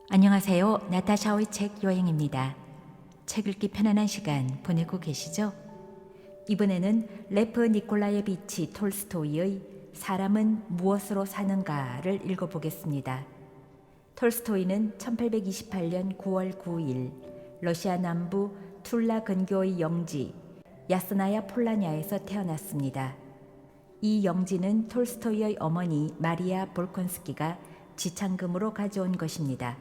안녕하세요. 나타샤의 책 여행입니다. 책 읽기 편안한 시간 보내고 계시죠? 이번에는 레프 니콜라예비치 톨스토이의 사람은 무엇으로 사는가를 읽어보겠습니다. 톨스토이는 1828년 9월 9일 러시아 남부 툴라 근교의 영지 야스나야 폴라냐에서 태어났습니다. 이 영지는 톨스토이의 어머니 마리아 볼콘스키가 지창금으로 가져온 것입니다.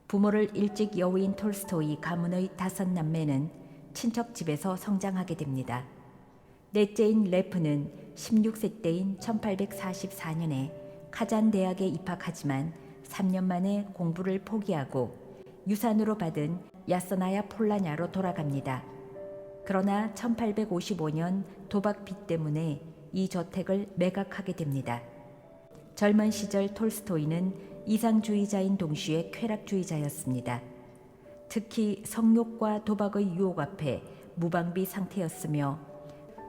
부모를 일찍 여우인 톨스토이 가문의 5남매는 친척 집에서 성장하게 됩니다. 넷째인 레프는 16세 때인 1844년에 카잔 대학에 입학하지만 3년 만에 공부를 포기하고 유산으로 받은 야스나야 폴라냐로 돌아갑니다. 그러나 1855년 도박 빚 때문에 이 저택을 매각하게 됩니다. 젊은 시절 톨스토이는 이상주의자인 동시에 쾌락주의자였습니다. 특히 성욕과 도박의 유혹 앞에 무방비 상태였으며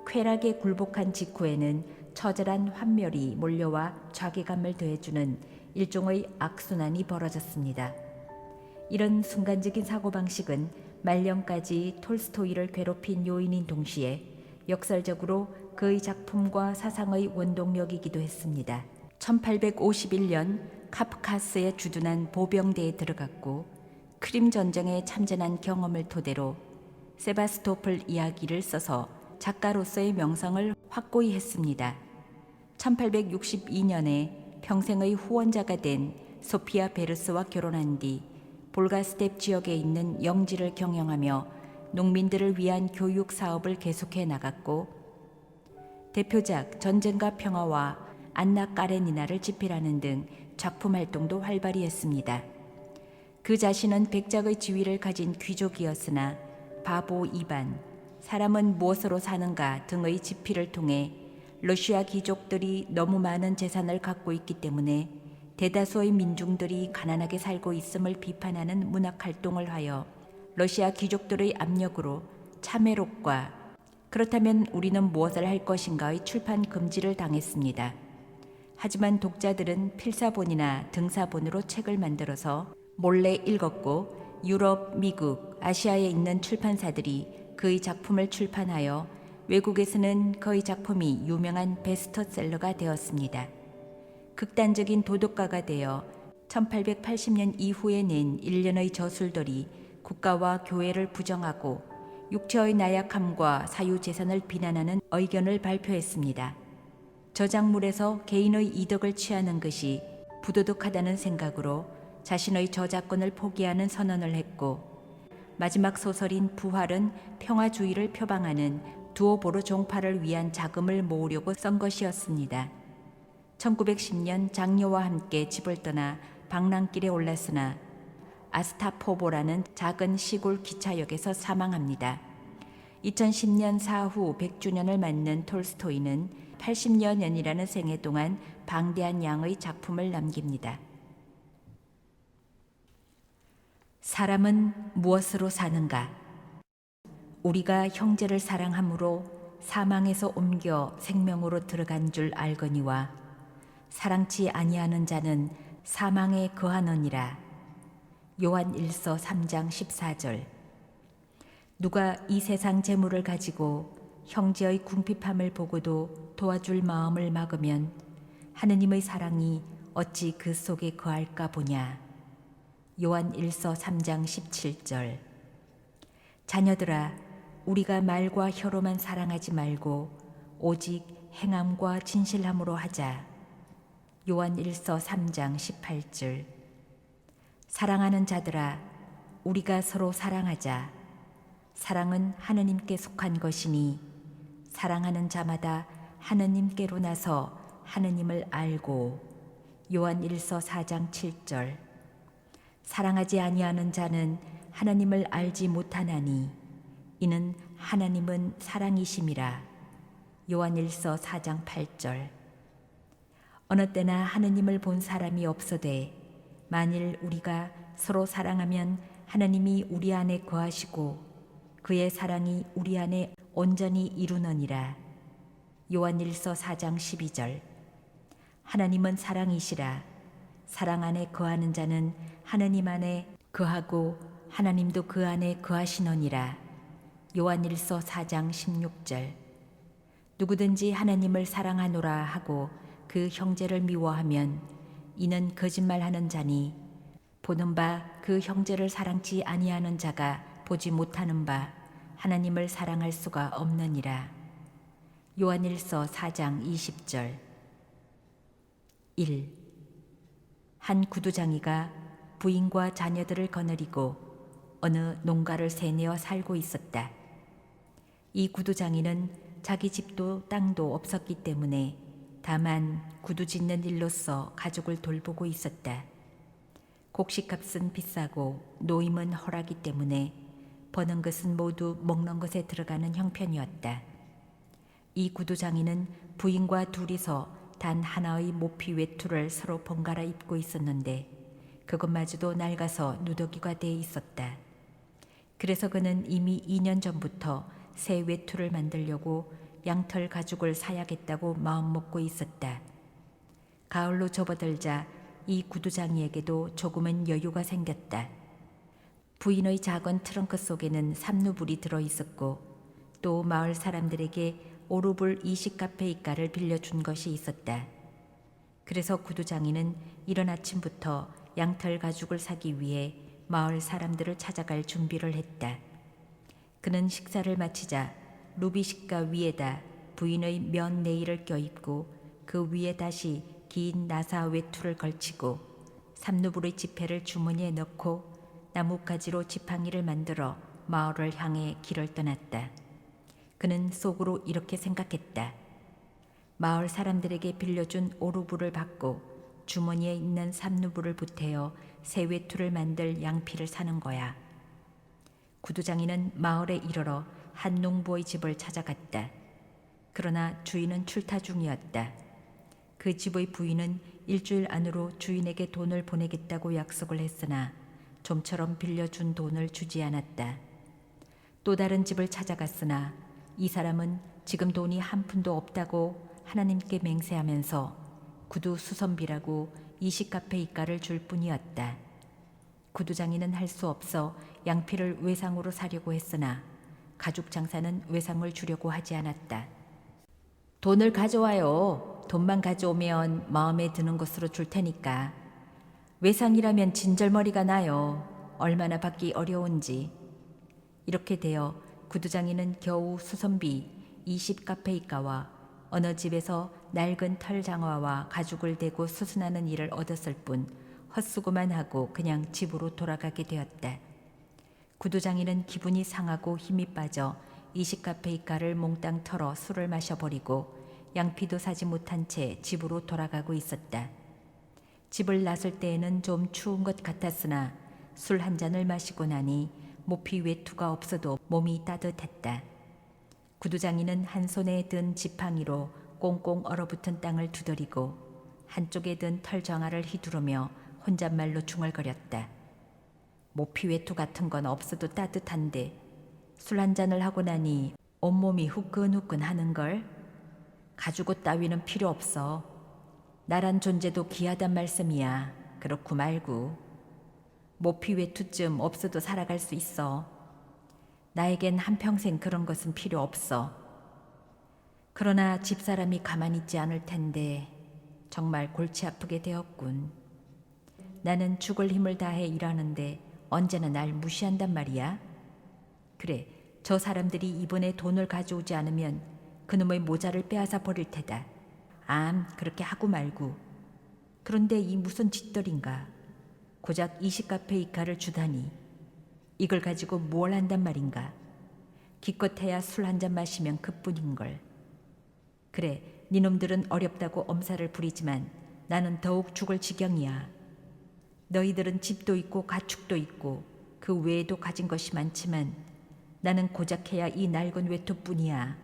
쾌락에 굴복한 직후에는 처절한 환멸이 몰려와 자괴감을 더해주는 일종의 악순환이 벌어졌습니다. 이런 순간적인 사고방식은 말년까지 톨스토이를 괴롭힌 요인인 동시에 역설적으로 그의 작품과 사상의 원동력이기도 했습니다. 1851년 카프카스에 주둔한 보병대에 들어갔고 크림 전쟁에 참전한 경험을 토대로 세바스토폴 이야기를 써서 작가로서의 명성을 확고히 했습니다. 1862년에 평생의 후원자가 된 소피아 베르스와 결혼한 뒤 볼가스텝 지역에 있는 영지를 경영하며 농민들을 위한 교육 사업을 계속해 나갔고 대표작 전쟁과 평화와 안나 까레니나를 집필하는 등 작품 활동도 활발히 했습니다. 그 자신은 백작의 지위를 가진 귀족이었으나 바보 이반, 사람은 무엇으로 사는가 등의 집필을 통해 러시아 귀족들이 너무 많은 재산을 갖고 있기 때문에 대다수의 민중들이 가난하게 살고 있음을 비판하는 문학 활동을 하여 러시아 귀족들의 압력으로 참회록과 그렇다면 우리는 무엇을 할 것인가의 출판 금지를 당했습니다. 하지만 독자들은 필사본이나 등사본으로 책을 만들어서 몰래 읽었고 유럽, 미국, 아시아에 있는 출판사들이 그의 작품을 출판하여 외국에서는 그의 작품이 유명한 베스트셀러가 되었습니다. 극단적인 도덕가가 되어 1880년 이후에 낸 일련의 저술들이 국가와 교회를 부정하고 육체의 나약함과 사유재산을 비난하는 의견을 발표했습니다. 저작물에서 개인의 이득을 취하는 것이 부도덕하다는 생각으로 자신의 저작권을 포기하는 선언을 했고 마지막 소설인 부활은 평화주의를 표방하는 두오보르 종파를 위한 자금을 모으려고 쓴 것이었습니다. 1910년 장녀와 함께 집을 떠나 방랑길에 올랐으나 아스타포보라는 작은 시골 기차역에서 사망합니다. 2010년 사후 100주년을 맞는 톨스토이는 80여 년이라는 생애 동안 방대한 양의 작품을 남깁니다. 사람은 무엇으로 사는가? 우리가 형제를 사랑함으로 사망에서 옮겨 생명으로 들어간 줄 알거니와 사랑치 아니하는 자는 사망에 거하느니라. 요한 1서 3장 14절. 누가 이 세상 재물을 가지고 형제의 궁핍함을 보고도 도와줄 마음을 막으면 하느님의 사랑이 어찌 그 속에 거할까 보냐. 요한 1서 3장 17절. 자녀들아, 우리가 말과 혀로만 사랑하지 말고 오직 행함과 진실함으로 하자. 요한 1서 3장 18절. 사랑하는 자들아, 우리가 서로 사랑하자. 사랑은 하느님께 속한 것이니 사랑하는 자마다 하느님께로 나서 하느님을 알고. 요한 1서 4장 7절. 사랑하지 아니하는 자는 하나님을 알지 못하나니 이는 하나님은 사랑이심이라. 요한 1서 4장 8절. 어느 때나 하느님을 본 사람이 없어되 만일 우리가 서로 사랑하면 하나님이 우리 안에 거하시고 그의 사랑이 우리 안에 온전히 이루느니라. 요한 1서 4장 12절. 하나님은 사랑이시라. 사랑 안에 거하는 자는 하느님 안에 거하고 하나님도 그 안에 거하시느니라. 요한일서 4장 16절. 누구든지 하나님을 사랑하노라 하고 그 형제를 미워하면 이는 거짓말하는 자니 보는 바 그 형제를 사랑치 아니하는 자가 보지 못하는 바 하나님을 사랑할 수가 없느니라. 요한일서 4장 20절. 1. 한 구두장이가 부인과 자녀들을 거느리고 어느 농가를 새내어 살고 있었다. 이 구두장이는 자기 집도 땅도 없었기 때문에 다만 구두 짓는 일로서 가족을 돌보고 있었다. 곡식값은 비싸고 노임은 헐하기 때문에 버는 것은 모두 먹는 것에 들어가는 형편이었다. 이 구두장이는 부인과 둘이서 단 하나의 모피 외투를 서로 번갈아 입고 있었는데 그것마저도 낡아서 누더기가 돼 있었다. 그래서 그는 이미 2년 전부터 새 외투를 만들려고 양털 가죽을 사야겠다고 마음먹고 있었다. 가을로 접어들자 이 구두장이에게도 조금은 여유가 생겼다. 부인의 작은 트렁크 속에는 삼루불이 들어있었고 또 마을 사람들에게 오루불 20카페이가를 빌려준 것이 있었다. 그래서 구두장이는 이른 아침부터 양털 가죽을 사기 위해 마을 사람들을 찾아갈 준비를 했다. 그는 식사를 마치자 루비식가 위에다 부인의 면 네일을 껴입고 그 위에 다시 긴 나사 외투를 걸치고 삼루불의 지폐를 주머니에 넣고 나뭇가지로 지팡이를 만들어 마을을 향해 길을 떠났다. 그는 속으로 이렇게 생각했다. 마을 사람들에게 빌려준 오루불을 받고 주머니에 있는 삼루불을 보태어 새 외투를 만들 양피를 사는 거야. 구두장이는 마을에 이르러 한 농부의 집을 찾아갔다. 그러나 주인은 출타 중이었다. 그 집의 부인은 일주일 안으로 주인에게 돈을 보내겠다고 약속을 했으나 좀처럼 빌려준 돈을 주지 않았다. 또 다른 집을 찾아갔으나 이 사람은 지금 돈이 한 푼도 없다고 하나님께 맹세하면서 구두 수선비라고 20카페이가를 줄 뿐이었다. 구두장이는 할 수 없어 양피를 외상으로 사려고 했으나 가죽 장사는 외상을 주려고 하지 않았다. 돈을 가져와요. 돈만 가져오면 마음에 드는 것으로 줄 테니까. 외상이라면 진절머리가 나요. 얼마나 받기 어려운지. 이렇게 되어 구두장이는 겨우 수선비 20카페이가와 어느 집에서 낡은 털장화와 가죽을 대고 수순하는 일을 얻었을 뿐 헛수고만 하고 그냥 집으로 돌아가게 되었다. 구두장이는 기분이 상하고 힘이 빠져 20카페이가를 몽땅 털어 술을 마셔버리고 양피도 사지 못한 채 집으로 돌아가고 있었다. 집을 나설 때에는 좀 추운 것 같았으나 술 한 잔을 마시고 나니 모피 외투가 없어도 몸이 따뜻했다. 구두장이는 한 손에 든 지팡이로 꽁꽁 얼어붙은 땅을 두드리고 한쪽에 든 털정화를 휘두르며 혼잣말로 중얼거렸다. 모피 외투 같은 건 없어도 따뜻한데 술 한 잔을 하고 나니 온몸이 후끈후끈 하는걸. 가죽옷 따위는 필요 없어. 나란 존재도 귀하단 말씀이야. 그렇고 말고. 모피 외투쯤 없어도 살아갈 수 있어. 나에겐 한평생 그런 것은 필요 없어. 그러나 집사람이 가만히 있지 않을 텐데 정말 골치 아프게 되었군. 나는 죽을 힘을 다해 일하는데 언제나 날 무시한단 말이야. 그래, 저 사람들이 이번에 돈을 가져오지 않으면 그놈의 모자를 빼앗아 버릴 테다. 그렇게 하고 말고. 그런데 이 무슨 짓들인가. 고작 20카페이카를 주다니. 이걸 가지고 뭘 한단 말인가. 기껏해야 술 한 잔 마시면 그뿐인걸. 그래, 니놈들은 어렵다고 엄살을 부리지만 나는 더욱 죽을 지경이야. 너희들은 집도 있고 가축도 있고 그 외에도 가진 것이 많지만 나는 고작해야 이 낡은 외투뿐이야.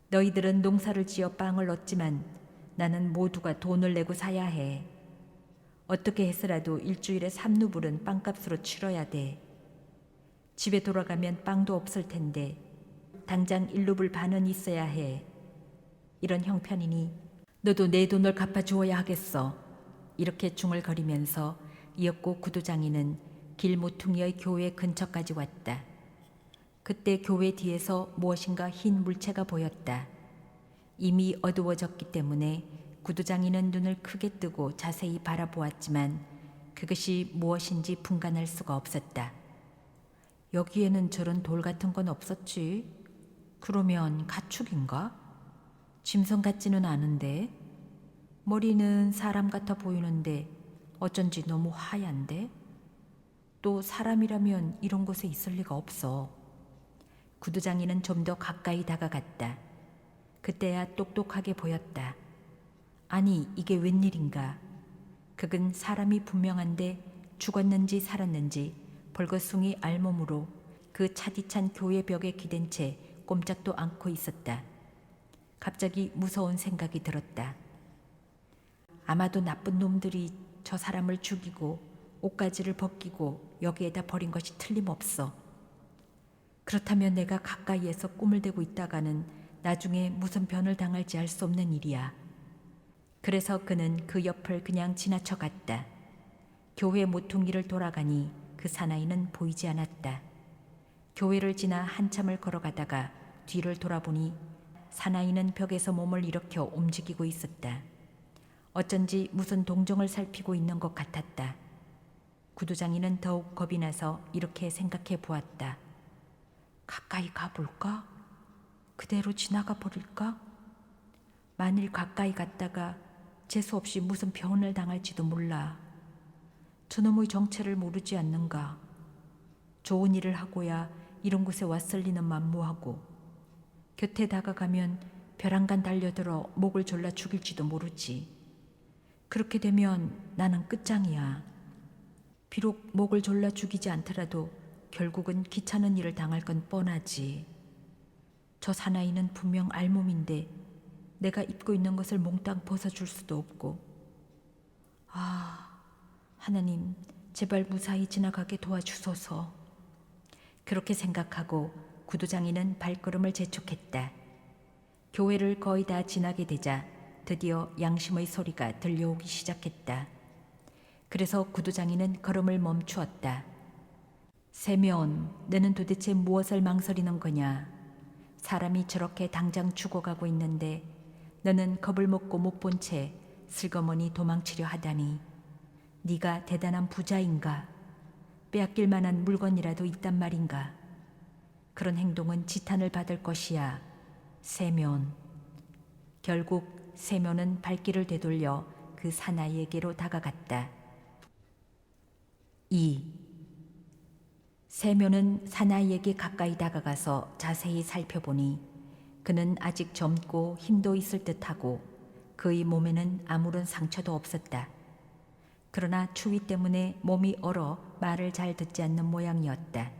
너희들은 농사를 지어 빵을 얻지만 나는 모두가 돈을 내고 사야 해. 어떻게 해서라도 일주일에 3루불은 빵값으로 치러야 돼. 집에 돌아가면 빵도 없을 텐데 당장 1루불 반은 있어야 해. 이런 형편이니 너도 내 돈을 갚아주어야 하겠어. 이렇게 중얼거리면서 이윽고 구두장이는 길 모퉁이의 교회 근처까지 왔다. 그때 교회 뒤에서 무엇인가 흰 물체가 보였다. 이미 어두워졌기 때문에 구두장이는 눈을 크게 뜨고 자세히 바라보았지만 그것이 무엇인지 분간할 수가 없었다. 여기에는 저런 돌 같은 건 없었지. 그러면 가축인가? 짐승 같지는 않은데. 머리는 사람 같아 보이는데 어쩐지 너무 하얀데. 또 사람이라면 이런 곳에 있을 리가 없어. 구두장이는 좀 더 가까이 다가갔다. 그때야 똑똑하게 보였다. 아니, 이게 웬일인가? 그건 사람이 분명한데 죽었는지 살았는지 벌거숭이 알몸으로 그 차디찬 교회 벽에 기댄 채 꼼짝도 않고 있었다. 갑자기 무서운 생각이 들었다. 아마도 나쁜 놈들이 저 사람을 죽이고 옷가지를 벗기고 여기에다 버린 것이 틀림없어. 그렇다면 내가 가까이에서 꿈을 대고 있다가는 나중에 무슨 변을 당할지 알 수 없는 일이야. 그래서 그는 그 옆을 그냥 지나쳐 갔다. 교회 모퉁이를 돌아가니 그 사나이는 보이지 않았다. 교회를 지나 한참을 걸어가다가 뒤를 돌아보니 사나이는 벽에서 몸을 일으켜 움직이고 있었다. 어쩐지 무슨 동정을 살피고 있는 것 같았다. 구두장이는 더욱 겁이 나서 이렇게 생각해 보았다. 가까이 가볼까? 그대로 지나가 버릴까? 만일 가까이 갔다가 재수없이 무슨 변을 당할지도 몰라. 저놈의 정체를 모르지 않는가? 좋은 일을 하고야 이런 곳에 왔을 리는 만무하고 곁에 다가가면 벼랑간 달려들어 목을 졸라 죽일지도 모르지. 그렇게 되면 나는 끝장이야. 비록 목을 졸라 죽이지 않더라도 결국은 귀찮은 일을 당할 건 뻔하지. 저 사나이는 분명 알몸인데 내가 입고 있는 것을 몽땅 벗어줄 수도 없고. 아, 하나님, 제발 무사히 지나가게 도와주소서. 그렇게 생각하고 구두장이는 발걸음을 재촉했다. 교회를 거의 다 지나게 되자 드디어 양심의 소리가 들려오기 시작했다. 그래서 구두장이는 걸음을 멈추었다. 세면, 너는 도대체 무엇을 망설이는 거냐? 사람이 저렇게 당장 죽어가고 있는데 너는 겁을 먹고 못 본 채 슬그머니 도망치려 하다니. 네가 대단한 부자인가? 빼앗길 만한 물건이라도 있단 말인가? 그런 행동은 지탄을 받을 것이야. 세면. 결국 세면은 발길을 되돌려 그 사나이에게로 다가갔다. 2. 세면은 사나이에게 가까이 다가가서 자세히 살펴보니 그는 아직 젊고 힘도 있을 듯하고 그의 몸에는 아무런 상처도 없었다. 그러나 추위 때문에 몸이 얼어 말을 잘 듣지 않는 모양이었다.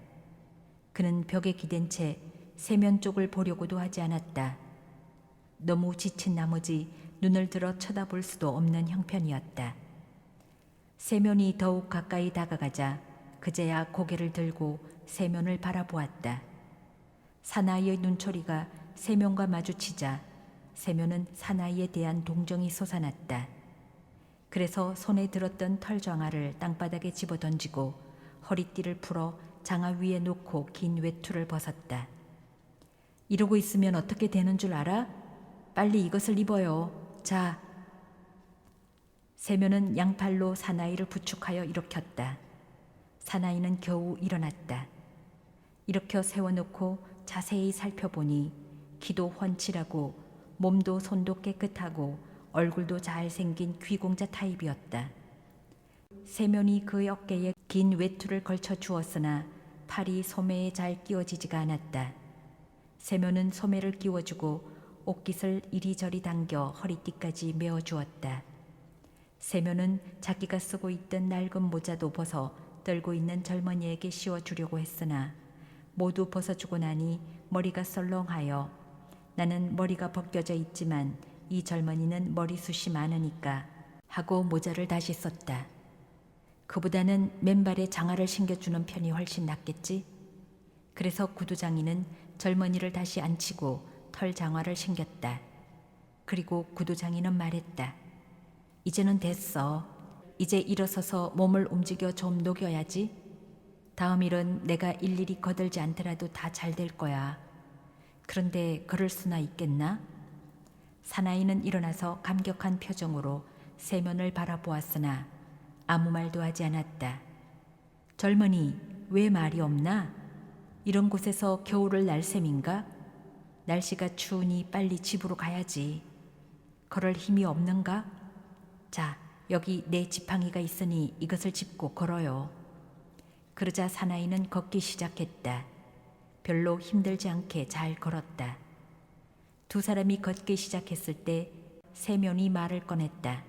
그는 벽에 기댄 채 세면 쪽을 보려고도 하지 않았다. 너무 지친 나머지 눈을 들어 쳐다볼 수도 없는 형편이었다. 세면이 더욱 가까이 다가가자 그제야 고개를 들고 세면을 바라보았다. 사나이의 눈초리가 세면과 마주치자 세면은 사나이에 대한 동정이 솟아났다. 그래서 손에 들었던 털장화를 땅바닥에 집어던지고 허리띠를 풀어 장화 위에 놓고 긴 외투를 벗었다. 이러고 있으면 어떻게 되는 줄 알아? 빨리 이것을 입어요. 자. 세면은 양팔로 사나이를 부축하여 일으켰다. 사나이는 겨우 일어났다. 일으켜 세워놓고 자세히 살펴보니 키도 훤칠하고 몸도 손도 깨끗하고 얼굴도 잘생긴 귀공자 타입이었다. 세면이 그의 어깨에 긴 외투를 걸쳐 주었으나 팔이 소매에 잘 끼워지지가 않았다. 세면은 소매를 끼워주고 옷깃을 이리저리 당겨 허리띠까지 메어주었다. 세면은 자기가 쓰고 있던 낡은 모자도 벗어 떨고 있는 젊은이에게 씌워주려고 했으나 모두 벗어주고 나니 머리가 썰렁하여 나는 머리가 벗겨져 있지만 이 젊은이는 머리숱이 많으니까 하고 모자를 다시 썼다. 그보다는 맨발에 장화를 신겨주는 편이 훨씬 낫겠지? 그래서 구두장이는 젊은이를 다시 앉히고 털 장화를 신겼다. 그리고 구두장이는 말했다. 이제는 됐어. 이제 일어서서 몸을 움직여 좀 녹여야지. 다음 일은 내가 일일이 거들지 않더라도 다 잘 될 거야. 그런데 그럴 수나 있겠나? 사나이는 일어나서 감격한 표정으로 세면을 바라보았으나 아무 말도 하지 않았다. 젊은이, 왜 말이 없나? 이런 곳에서 겨울을 날 셈인가? 날씨가 추우니 빨리 집으로 가야지. 걸을 힘이 없는가? 자, 여기 내 지팡이가 있으니 이것을 짚고 걸어요. 그러자 사나이는 걷기 시작했다. 별로 힘들지 않게 잘 걸었다. 두 사람이 걷기 시작했을 때 세면이 말을 꺼냈다.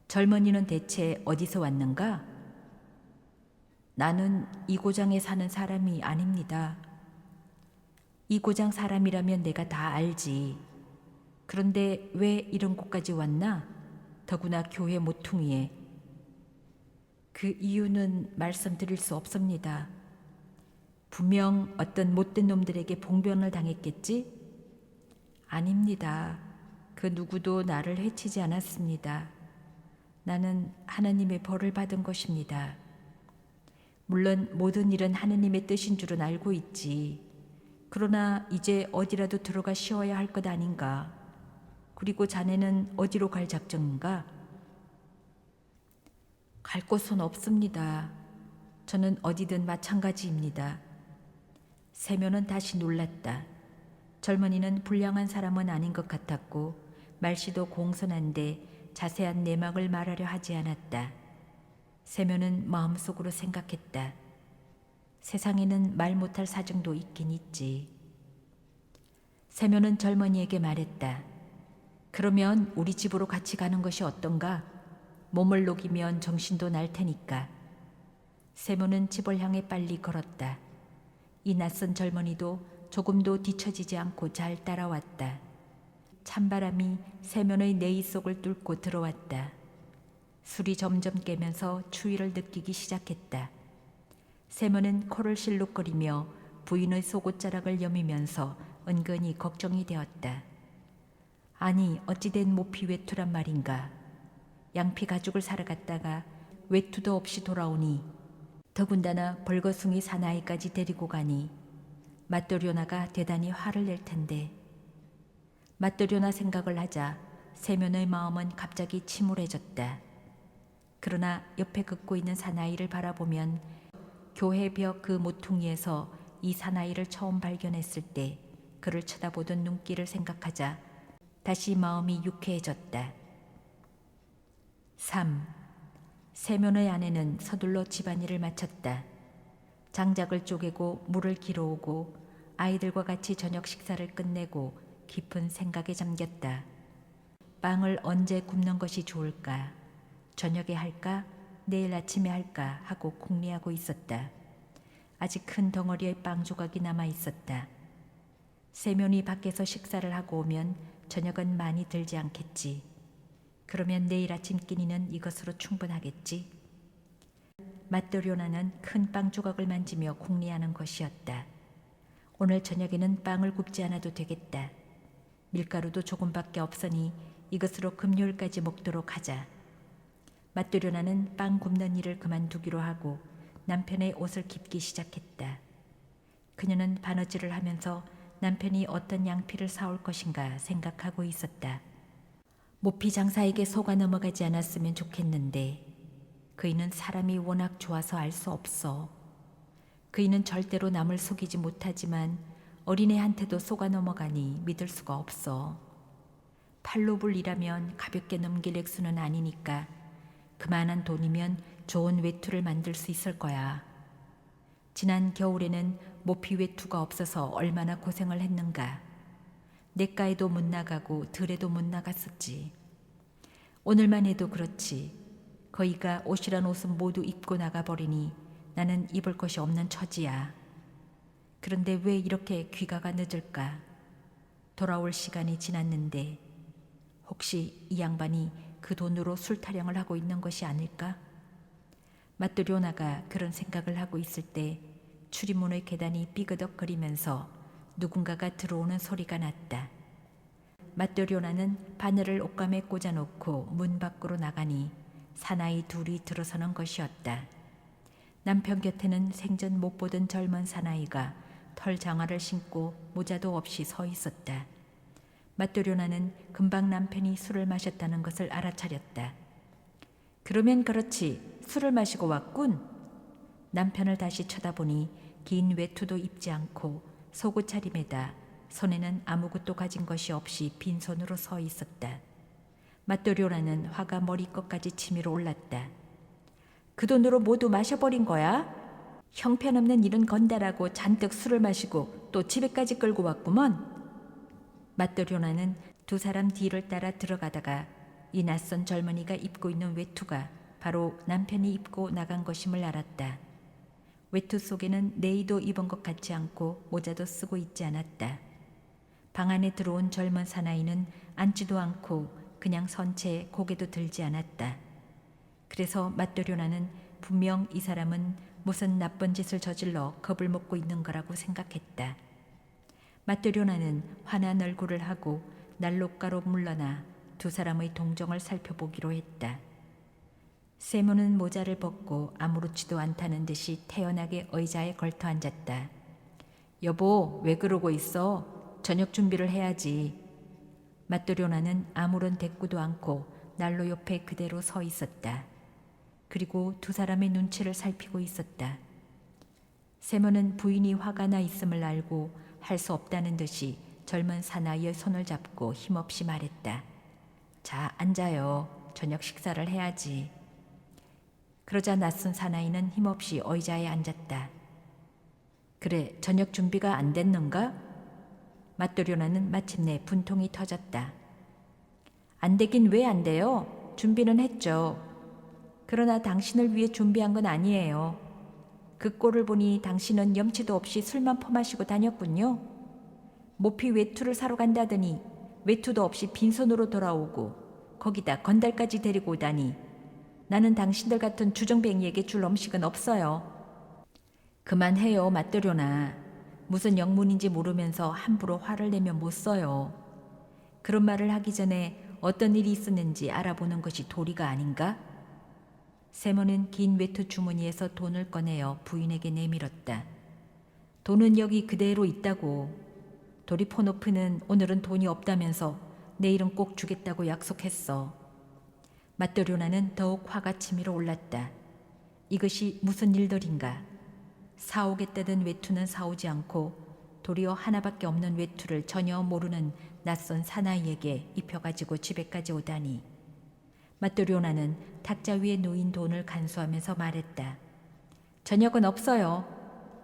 젊은이는 대체 어디서 왔는가? 나는 이 고장에 사는 사람이 아닙니다. 이 고장 사람이라면 내가 다 알지. 그런데 왜 이런 곳까지 왔나? 더구나 교회 모퉁이에. 그 이유는 말씀드릴 수 없습니다. 분명 어떤 못된 놈들에게 봉변을 당했겠지? 아닙니다. 그 누구도 나를 해치지 않았습니다. 나는 하나님의 벌을 받은 것입니다. 물론 모든 일은 하나님의 뜻인 줄은 알고 있지. 그러나 이제 어디라도 들어가 쉬어야 할 것 아닌가? 그리고 자네는 어디로 갈 작정인가? 갈 곳은 없습니다. 저는 어디든 마찬가지입니다. 세면은 다시 놀랐다. 젊은이는 불량한 사람은 아닌 것 같았고 말씨도 공손한데 자세한 내막을 말하려 하지 않았다. 세면은 마음속으로 생각했다. 세상에는 말 못할 사정도 있긴 있지. 세면은 젊은이에게 말했다. 그러면 우리 집으로 같이 가는 것이 어떤가? 몸을 녹이면 정신도 날 테니까. 세모는 집을 향해 빨리 걸었다. 이 낯선 젊은이도 조금도 뒤처지지 않고 잘 따라왔다. 찬바람이 세면의 내이 속을 뚫고 들어왔다. 술이 점점 깨면서 추위를 느끼기 시작했다. 세모는 코를 실룩거리며 부인의 속옷자락을 여미면서 은근히 걱정이 되었다. 아니 어찌된 모피 외투란 말인가. 양피 가죽을 사러 갔다가 외투도 없이 돌아오니 더군다나 벌거숭이 사나이까지 데리고 가니 맞돌려나가 대단히 화를 낼 텐데. 맞돌려나 생각을 하자 세면의 마음은 갑자기 침울해졌다. 그러나 옆에 긋고 있는 사나이를 바라보면 교회 벽 그 모퉁이에서 이 사나이를 처음 발견했을 때 그를 쳐다보던 눈길을 생각하자 다시 마음이 유쾌해졌다. 3. 세면의 아내는 서둘러 집안일을 마쳤다. 장작을 쪼개고 물을 길어오고 아이들과 같이 저녁 식사를 끝내고 깊은 생각에 잠겼다. 빵을 언제 굽는 것이 좋을까? 저녁에 할까? 내일 아침에 할까? 하고 궁리하고 있었다. 아직 큰 덩어리의 빵 조각이 남아 있었다. 세면이 밖에서 식사를 하고 오면 저녁은 많이 들지 않겠지. 그러면 내일 아침 끼니는 이것으로 충분하겠지. 맞돌요나는 큰 빵 조각을 만지며 궁리하는 것이었다. 오늘 저녁에는 빵을 굽지 않아도 되겠다. 밀가루도 조금밖에 없으니 이것으로 금요일까지 먹도록 하자. 맞돌요나는 빵 굽는 일을 그만두기로 하고 남편의 옷을 깁기 시작했다. 그녀는 바느질을 하면서 남편이 어떤 양피를 사올 것인가 생각하고 있었다. 모피 장사에게 속아 넘어가지 않았으면 좋겠는데 그이는 사람이 워낙 좋아서 알 수 없어. 그이는 절대로 남을 속이지 못하지만 어린애한테도 속아 넘어가니 믿을 수가 없어. 팔로불 일하면 가볍게 넘길 액수는 아니니까 그만한 돈이면 좋은 외투를 만들 수 있을 거야. 지난 겨울에는 모피 외투가 없어서 얼마나 고생을 했는가. 냇가에도 못 나가고 들에도 못 나갔었지. 오늘만 해도 그렇지. 거의가 옷이란 옷은 모두 입고 나가버리니 나는 입을 것이 없는 처지야. 그런데 왜 이렇게 귀가가 늦을까? 돌아올 시간이 지났는데 혹시 이 양반이 그 돈으로 술 타령을 하고 있는 것이 아닐까? 맞돌요나가 그런 생각을 하고 있을 때 출입문의 계단이 삐그덕거리면서 누군가가 들어오는 소리가 났다. 맞돌요나는 바늘을 옷감에 꽂아놓고 문 밖으로 나가니 사나이 둘이 들어서는 것이었다. 남편 곁에는 생전 못 보던 젊은 사나이가 털 장화를 신고 모자도 없이 서 있었다. 맞돌요나는 금방 남편이 술을 마셨다는 것을 알아차렸다. 그러면 그렇지, 술을 마시고 왔군. 남편을 다시 쳐다보니 긴 외투도 입지 않고 속옷 차림에다 손에는 아무것도 가진 것이 없이 빈손으로 서 있었다. 맞돌요나는 화가 머리끝까지 치밀어 올랐다. 그 돈으로 모두 마셔버린 거야? 형편없는 일은 건달하고 잔뜩 술을 마시고 또 집에까지 끌고 왔구먼. 맞돌요나는 두 사람 뒤를 따라 들어가다가 이 낯선 젊은이가 입고 있는 외투가 바로 남편이 입고 나간 것임을 알았다. 외투 속에는 네이도 입은 것 같지 않고 모자도 쓰고 있지 않았다. 방 안에 들어온 젊은 사나이는 앉지도 않고 그냥 선 채 고개도 들지 않았다. 그래서 맞돌요나는 분명 이 사람은 무슨 나쁜 짓을 저질러 겁을 먹고 있는 거라고 생각했다. 맞돌요나는 환한 얼굴을 하고 난로가로 물러나 두 사람의 동정을 살펴보기로 했다. 세모는 모자를 벗고 아무렇지도 않다는 듯이 태연하게 의자에 걸터 앉았다. 여보, 왜 그러고 있어? 저녁 준비를 해야지. 맞돌요나는 아무런 대꾸도 않고 난로 옆에 그대로 서 있었다. 그리고 두 사람의 눈치를 살피고 있었다. 세모는 부인이 화가 나 있음을 알고 할 수 없다는 듯이 젊은 사나이의 손을 잡고 힘없이 말했다. 자, 앉아요. 저녁 식사를 해야지. 그러자 낯선 사나이는 힘없이 의자에 앉았다. 그래, 저녁 준비가 안 됐는가? 맞돌요나는 마침내 분통이 터졌다. 안 되긴 왜 안 돼요? 준비는 했죠. 그러나 당신을 위해 준비한 건 아니에요. 그 꼴을 보니 당신은 염치도 없이 술만 퍼마시고 다녔군요. 모피 외투를 사러 간다더니 외투도 없이 빈손으로 돌아오고 거기다 건달까지 데리고 오다니 나는 당신들 같은 주정뱅이에게 줄 음식은 없어요. 그만해요, 맞돌요나. 무슨 영문인지 모르면서 함부로 화를 내면 못 써요. 그런 말을 하기 전에 어떤 일이 있었는지 알아보는 것이 도리가 아닌가? 세모는 긴 외투 주머니에서 돈을 꺼내어 부인에게 내밀었다. 돈은 여기 그대로 있다고. 도리포노프는 오늘은 돈이 없다면서 내일은 꼭 주겠다고 약속했어. 맞돌요나는 더욱 화가 치밀어 올랐다. 이것이 무슨 일들인가? 사오겠다던 외투는 사오지 않고 도리어 하나밖에 없는 외투를 전혀 모르는 낯선 사나이에게 입혀가지고 집에까지 오다니. 맞돌요나는 탁자 위에 놓인 돈을 간수하면서 말했다. 저녁은 없어요.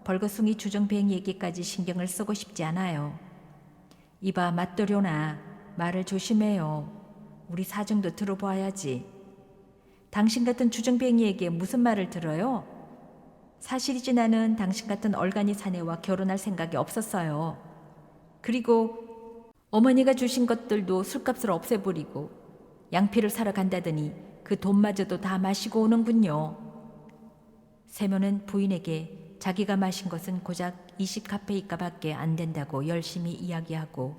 벌거숭이 주정뱅이에게까지 신경을 쓰고 싶지 않아요. 이봐, 맞돌요나, 말을 조심해요. 우리 사정도 들어봐야지. 당신 같은 주정뱅이에게 무슨 말을 들어요? 사실이지 나는 당신 같은 얼간이 사내와 결혼할 생각이 없었어요. 그리고 어머니가 주신 것들도 술값을 없애버리고 양피를 사러 간다더니 그 돈마저도 다 마시고 오는군요. 세모는 부인에게 자기가 마신 것은 고작 20카페이가밖에 안 된다고 열심히 이야기하고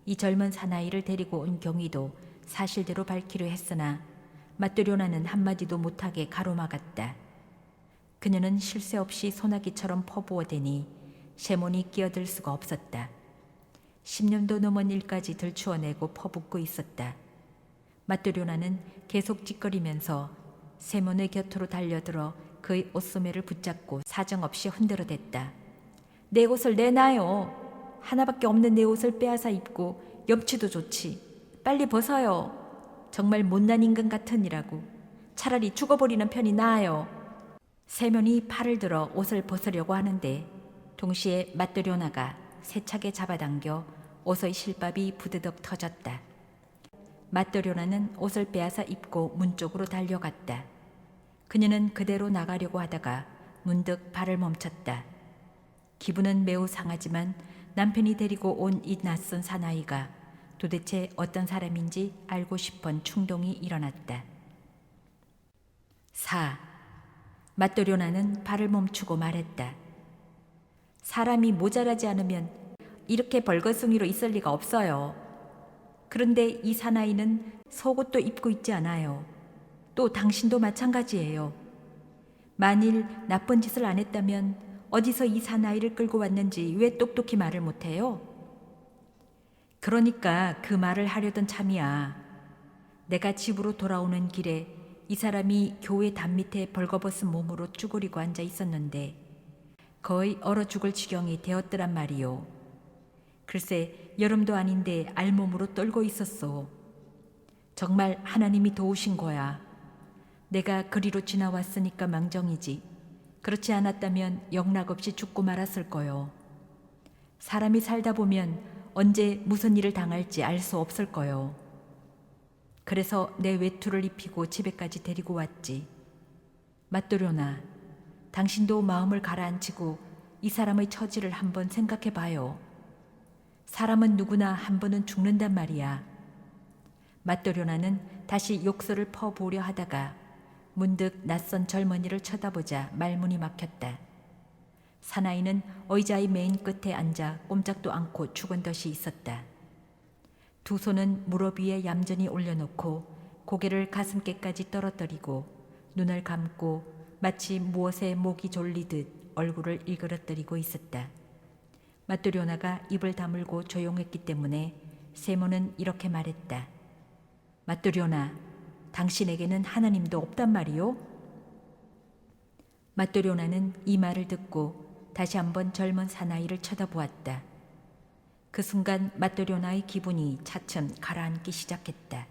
이 젊은 사나이를 데리고 온 경위도 사실대로 밝히려 했으나 맞돌요나는 한마디도 못하게 가로막았다. 그녀는 쉴 새 없이 소나기처럼 퍼부어대니 세몬이 끼어들 수가 없었다. 10년도 넘은 일까지 들추어내고 퍼붓고 있었다. 맞돌요나는 계속 찌꺼리면서 세몬의 곁으로 달려들어 그의 옷소매를 붙잡고 사정없이 흔들어댔다. 내 옷을 내놔요. 하나밖에 없는 내 옷을 빼앗아 입고 염치도 좋지. 빨리 벗어요. 정말 못난 인간 같으니라고. 차라리 죽어버리는 편이 나아요. 세몬이 팔을 들어 옷을 벗으려고 하는데 동시에 맞돌요나가 세차게 잡아당겨 옷의 실밥이 부드덕 터졌다. 맞돌요나는 옷을 빼앗아 입고 문 쪽으로 달려갔다. 그녀는 그대로 나가려고 하다가 문득 발을 멈췄다. 기분은 매우 상하지만 남편이 데리고 온 이 낯선 사나이가 도대체 어떤 사람인지 알고 싶은 충동이 일어났다. 4. 맞돌요나는 발을 멈추고 말했다. 사람이 모자라지 않으면 이렇게 벌거숭이로 있을 리가 없어요. 그런데 이 사나이는 속옷도 입고 있지 않아요. 또 당신도 마찬가지예요. 만일 나쁜 짓을 안 했다면 어디서 이 사나이를 끌고 왔는지 왜 똑똑히 말을 못해요? 그러니까 그 말을 하려던 참이야. 내가 집으로 돌아오는 길에 이 사람이 교회 담 밑에 벌거벗은 몸으로 쭈그리고 앉아 있었는데 거의 얼어 죽을 지경이 되었더란 말이요. 글쎄 여름도 아닌데 알몸으로 떨고 있었어. 정말 하나님이 도우신 거야. 내가 그리로 지나왔으니까 망정이지. 그렇지 않았다면 영락없이 죽고 말았을 거요. 사람이 살다 보면 언제 무슨 일을 당할지 알 수 없을 거요. 그래서 내 외투를 입히고 집에까지 데리고 왔지. 맞도려나, 당신도 마음을 가라앉히고 이 사람의 처지를 한번 생각해 봐요. 사람은 누구나 한 번은 죽는단 말이야. 맞도려나는 다시 욕설을 퍼보려 하다가 문득 낯선 젊은이를 쳐다보자 말문이 막혔다. 사나이는 의자의 맨 끝에 앉아 꼼짝도 않고 죽은 듯이 있었다. 두 손은 무릎 위에 얌전히 올려놓고 고개를 가슴께까지 떨어뜨리고 눈을 감고 마치 무엇에 목이 졸리듯 얼굴을 일그러뜨리고 있었다. 맞도려나가 입을 다물고 조용했기 때문에 세모는 이렇게 말했다. 맞도려나, 당신에게는 하나님도 없단 말이요? 맞도려나는 이 말을 듣고 다시 한번 젊은 사나이를 쳐다보았다. 그 순간 맞도려나의 기분이 차츰 가라앉기 시작했다.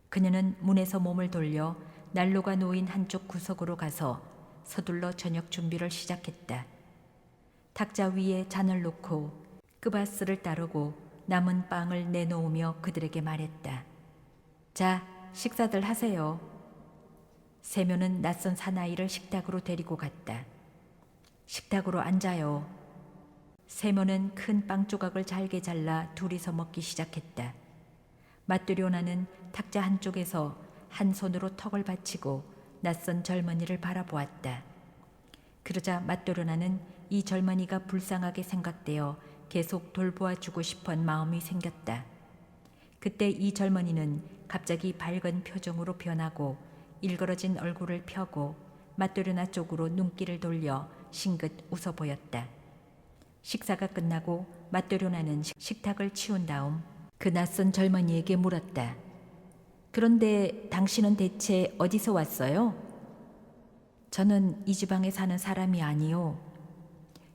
그녀는 문에서 몸을 돌려 난로가 놓인 한쪽 구석으로 가서 서둘러 저녁 준비를 시작했다. 탁자 위에 잔을 놓고 끄바스를 따르고 남은 빵을 내놓으며 그들에게 말했다. 자, 식사들 하세요. 세묘는 낯선 사나이를 식탁으로 데리고 갔다. 식탁으로 앉아요. 세모는 큰 빵 조각을 잘게 잘라 둘이서 먹기 시작했다. 맞들요나는 탁자 한쪽에서 한 손으로 턱을 받치고 낯선 젊은이를 바라보았다. 그러자 맞들요나는 이 젊은이가 불쌍하게 생각되어 계속 돌보아주고 싶은 마음이 생겼다. 그때 이 젊은이는 갑자기 밝은 표정으로 변하고 일그러진 얼굴을 펴고 맞들요나 쪽으로 눈길을 돌려 싱긋 웃어 보였다. 식사가 끝나고 맞도려나는 식탁을 치운 다음 그 낯선 젊은이에게 물었다. 그런데 당신은 대체 어디서 왔어요? 저는 이 지방에 사는 사람이 아니요.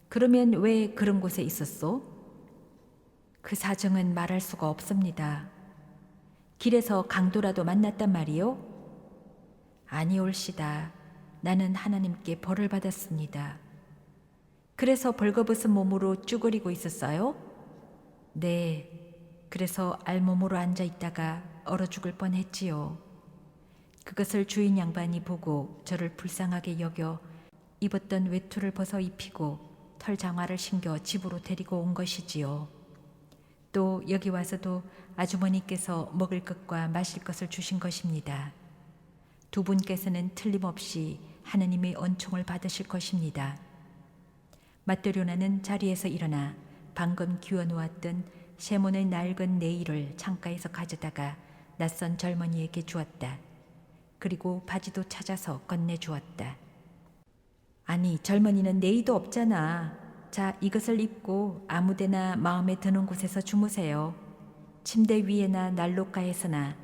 그러면 왜 그런 곳에 있었소? 그 사정은 말할 수가 없습니다. 길에서 강도라도 만났단 말이요? 아니올시다. 나는 하나님께 벌을 받았습니다. 그래서 벌거벗은 몸으로 쭈그리고 있었어요? 네, 그래서 알몸으로 앉아 있다가 얼어 죽을 뻔했지요. 그것을 주인 양반이 보고 저를 불쌍하게 여겨 입었던 외투를 벗어 입히고 털 장화를 신겨 집으로 데리고 온 것이지요. 또 여기 와서도 아주머니께서 먹을 것과 마실 것을 주신 것입니다. 두 분께서는 틀림없이 하느님의 은총을 받으실 것입니다. 맞도려나는 자리에서 일어나 방금 기워놓았던 세몬의 낡은 네일을 창가에서 가져다가 낯선 젊은이에게 주었다. 그리고 바지도 찾아서 건네주었다. 아니, 젊은이는 네일도 없잖아. 자, 이것을 입고 아무데나 마음에 드는 곳에서 주무세요. 침대 위에나 난로가에서나.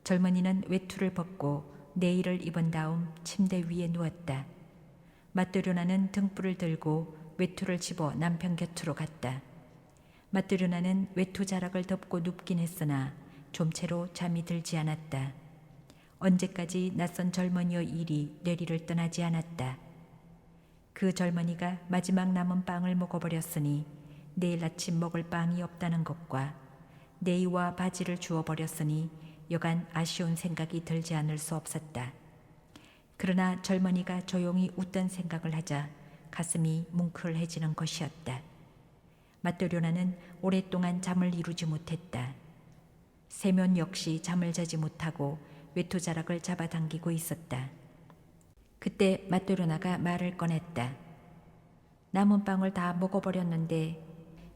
젊은이는 외투를 벗고 네일을 입은 다음 침대 위에 누웠다. 맞도려나는 등불을 들고 외투를 집어 남편 곁으로 갔다. 맞도려나는 외투 자락을 덮고 눕긴 했으나 좀채로 잠이 들지 않았다. 언제까지 낯선 젊은이의 일이 뇌리를 떠나지 않았다. 그 젊은이가 마지막 남은 빵을 먹어버렸으니 내일 아침 먹을 빵이 없다는 것과 네이와 바지를 주워버렸으니 여간 아쉬운 생각이 들지 않을 수 없었다. 그러나 젊은이가 조용히 웃던 생각을 하자 가슴이 뭉클해지는 것이었다. 맞도려나는 오랫동안 잠을 이루지 못했다. 세면 역시 잠을 자지 못하고 외투자락을 잡아당기고 있었다. 그때 맞도려나가 말을 꺼냈다. 남은 빵을 다 먹어버렸는데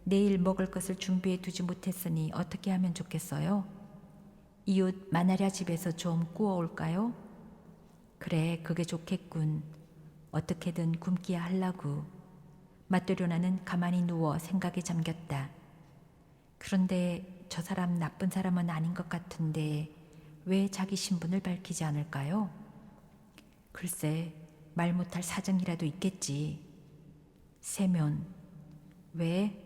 내일 먹을 것을 준비해 두지 못했으니 어떻게 하면 좋겠어요? 이웃 마나랴 집에서 좀 구워올까요? 그래, 그게 좋겠군. 어떻게든 굶기야 하려고. 마뚜료나는 가만히 누워 생각에 잠겼다. 그런데 저 사람 나쁜 사람은 아닌 것 같은데 왜 자기 신분을 밝히지 않을까요? 글쎄, 말 못할 사정이라도 있겠지. 세면, 왜?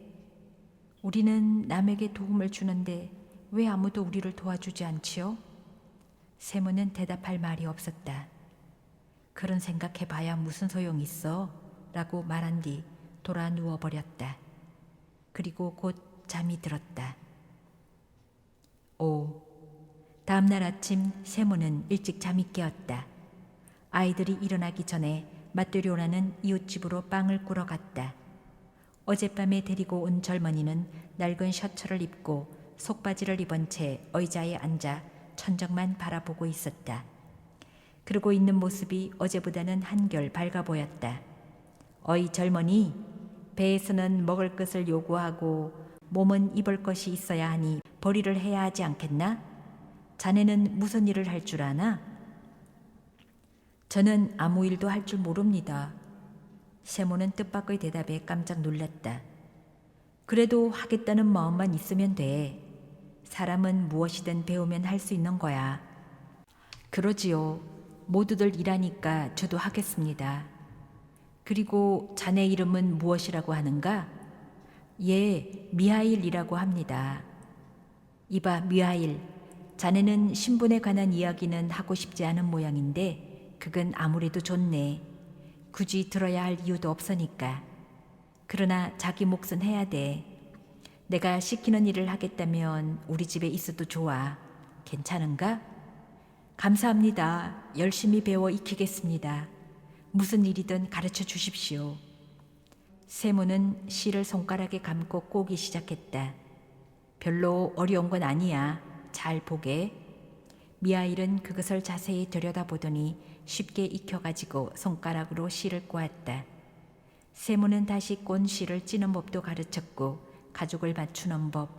우리는 남에게 도움을 주는데 왜 아무도 우리를 도와주지 않지요? 세모는 대답할 말이 없었다. 그런 생각해봐야 무슨 소용 있어? 라고 말한 뒤 돌아 누워버렸다. 그리고 곧 잠이 들었다. 다음 날 아침 세모는 일찍 잠이 깨었다. 아이들이 일어나기 전에 마뚜료나는 이웃집으로 빵을 꾸러 갔다. 어젯밤에 데리고 온 젊은이는 낡은 셔츠를 입고 속바지를 입은 채 의자에 앉아 천정만 바라보고 있었다. 그러고 있는 모습이 어제보다는 한결 밝아 보였다. 어이 젊은이, 배에서는 먹을 것을 요구하고 몸은 입을 것이 있어야 하니 벌이를 해야 하지 않겠나? 자네는 무슨 일을 할 줄 아나? 저는 아무 일도 할 줄 모릅니다. 세모는 뜻밖의 대답에 깜짝 놀랐다. 그래도 하겠다는 마음만 있으면 돼. 사람은 무엇이든 배우면 할 수 있는 거야. 그러지요. 모두들 일하니까 저도 하겠습니다. 그리고 자네 이름은 무엇이라고 하는가? 예, 미하일이라고 합니다. 이봐, 미하일. 자네는 신분에 관한 이야기는 하고 싶지 않은 모양인데 그건 아무래도 좋네. 굳이 들어야 할 이유도 없으니까. 그러나 자기 몫은 해야 돼. 내가 시키는 일을 하겠다면 우리 집에 있어도 좋아. 괜찮은가? 감사합니다. 열심히 배워 익히겠습니다. 무슨 일이든 가르쳐 주십시오. 세모는 실을 손가락에 감고 꼬기 시작했다. 별로 어려운 건 아니야. 잘 보게. 미하일은 그것을 자세히 들여다보더니 쉽게 익혀가지고 손가락으로 실을 꼬았다. 세모는 다시 꼰 실을 찌는 법도 가르쳤고 가죽을 맞추는 법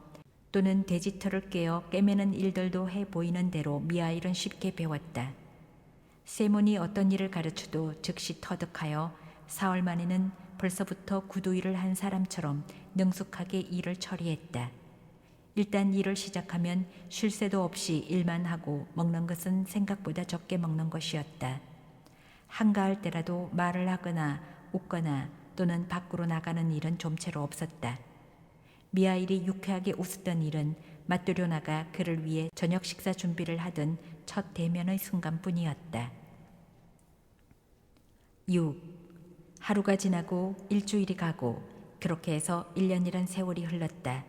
또는 돼지털을 깨어 꿰매는 일들도 해 보이는 대로 미하일은 쉽게 배웠다. 세몬이 어떤 일을 가르쳐도 즉시 터득하여 사흘 만에는 벌써부터 구두 일을 한 사람처럼 능숙하게 일을 처리했다. 일단 일을 시작하면 쉴 새도 없이 일만 하고 먹는 것은 생각보다 적게 먹는 것이었다. 한가할 때라도 말을 하거나 웃거나 또는 밖으로 나가는 일은 좀채로 없었다. 미하일이 유쾌하게 웃었던 일은 마뚜료나가 그를 위해 저녁 식사 준비를 하던 첫 대면의 순간뿐이었다. 6. 하루가 지나고 일주일이 가고 그렇게 해서 1년이란 세월이 흘렀다.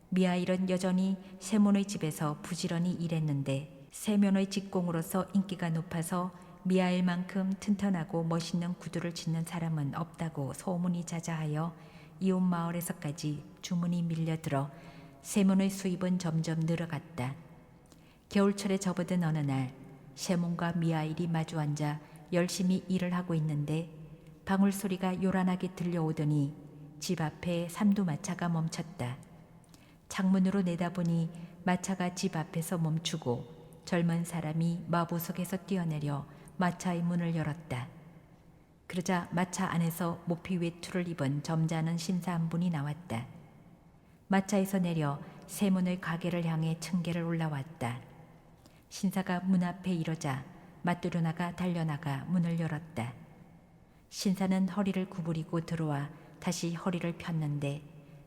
미하일은 여전히 세몬의 집에서 부지런히 일했는데 세면의 직공으로서 인기가 높아서 미하일만큼 튼튼하고 멋있는 구두를 짓는 사람은 없다고 소문이 자자하여 이웃 마을에서까지 주문이 밀려들어 세몬의 수입은 점점 늘어갔다. 겨울철에 접어든 어느 날 세몬과 미하일이 마주 앉아 열심히 일을 하고 있는데 방울 소리가 요란하게 들려오더니 집 앞에 삼두마차가 멈췄다. 창문으로 내다보니 마차가 집 앞에서 멈추고 젊은 사람이 마부석에서 뛰어내려 마차의 문을 열었다. 그러자 마차 안에서 모피 외투를 입은 점잖은 신사 한 분이 나왔다. 마차에서 내려 세문의 가게를 향해 층계를 올라왔다. 신사가 문 앞에 이러자 마뚜르나가 달려나가 문을 열었다. 신사는 허리를 구부리고 들어와 다시 허리를 폈는데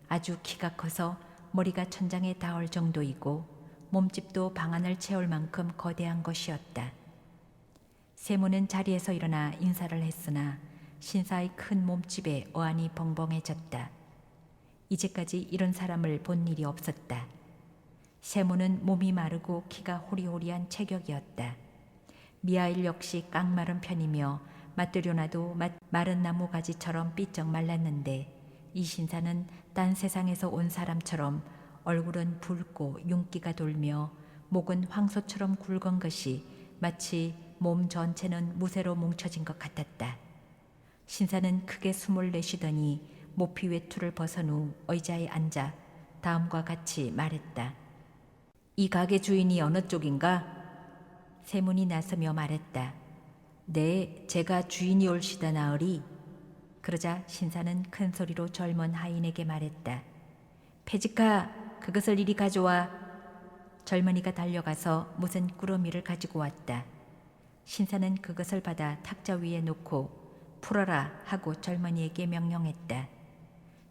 아주 키가 커서 머리가 천장에 닿을 정도이고 몸집도 방 안을 채울 만큼 거대한 것이었다. 세모는 자리에서 일어나 인사를 했으나 신사의 큰 몸집에 어안이 벙벙해졌다. 이제까지 이런 사람을 본 일이 없었다. 세모는 몸이 마르고 키가 호리호리한 체격이었다. 미하일 역시 깡마른 편이며 마뚜료나도 마른 나무 가지처럼 삐쩍 말랐는데 이 신사는 딴 세상에서 온 사람처럼 얼굴은 붉고 윤기가 돌며 목은 황소처럼 굵은 것이 마치 몸 전체는 무쇠로 뭉쳐진 것 같았다. 신사는 크게 숨을 내쉬더니 모피 외투를 벗은 후 의자에 앉아 다음과 같이 말했다. 이 가게 주인이 어느 쪽인가? 세문이 나서며 말했다. 네, 제가 주인이 올시다 나으리. 그러자 신사는 큰 소리로 젊은 하인에게 말했다. 패지카, 그것을 이리 가져와. 젊은이가 달려가서 무슨 꾸러미를 가지고 왔다. 신사는 그것을 받아 탁자 위에 놓고 풀어라 하고 젊은이에게 명령했다.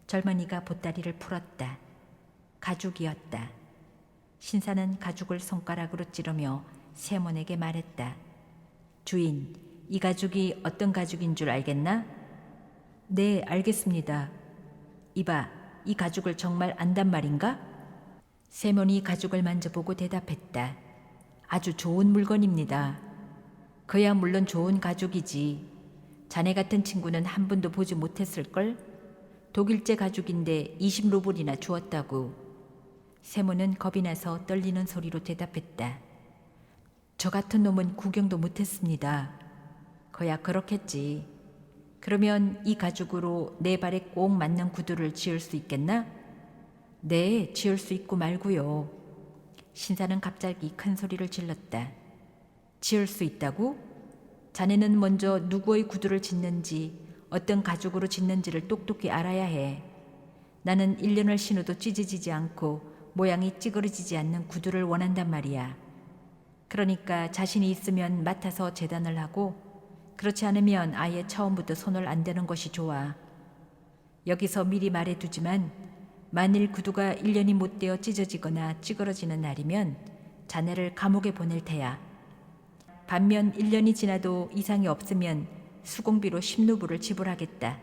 젊은이가 보따리를 풀었다. 가죽이었다. 신사는 가죽을 손가락으로 찌르며 세몬에게 말했다. 주인, 이 가죽이 어떤 가죽인 줄 알겠나? 네, 알겠습니다. 이봐, 이 가죽을 정말 안단 말인가? 세몬이 가죽을 만져보고 대답했다. 아주 좋은 물건입니다. 그야 물론 좋은 가죽이지. 자네 같은 친구는 한 번도 보지 못했을걸? 독일제 가죽인데 20루블이나 주었다고. 세몬은 겁이 나서 떨리는 소리로 대답했다. 저 같은 놈은 구경도 못했습니다. 거야 그렇겠지. 그러면 이 가죽으로 내 발에 꼭 맞는 구두를 지을 수 있겠나? 네, 지을 수 있고 말고요. 신사는 갑자기 큰 소리를 질렀다. 지을 수 있다고? 자네는 먼저 누구의 구두를 짓는지, 어떤 가죽으로 짓는지를 똑똑히 알아야 해. 나는 1년을 신어도 찢어지지 않고 모양이 찌그러지지 않는 구두를 원한단 말이야. 그러니까 자신이 있으면 맡아서 재단을 하고, 그렇지 않으면 아예 처음부터 손을 안 대는 것이 좋아. 여기서 미리 말해두지만 만일 구두가 1년이 못 되어 찢어지거나 찌그러지는 날이면 자네를 감옥에 보낼 테야. 반면 1년이 지나도 이상이 없으면 수공비로 10루블을 지불하겠다.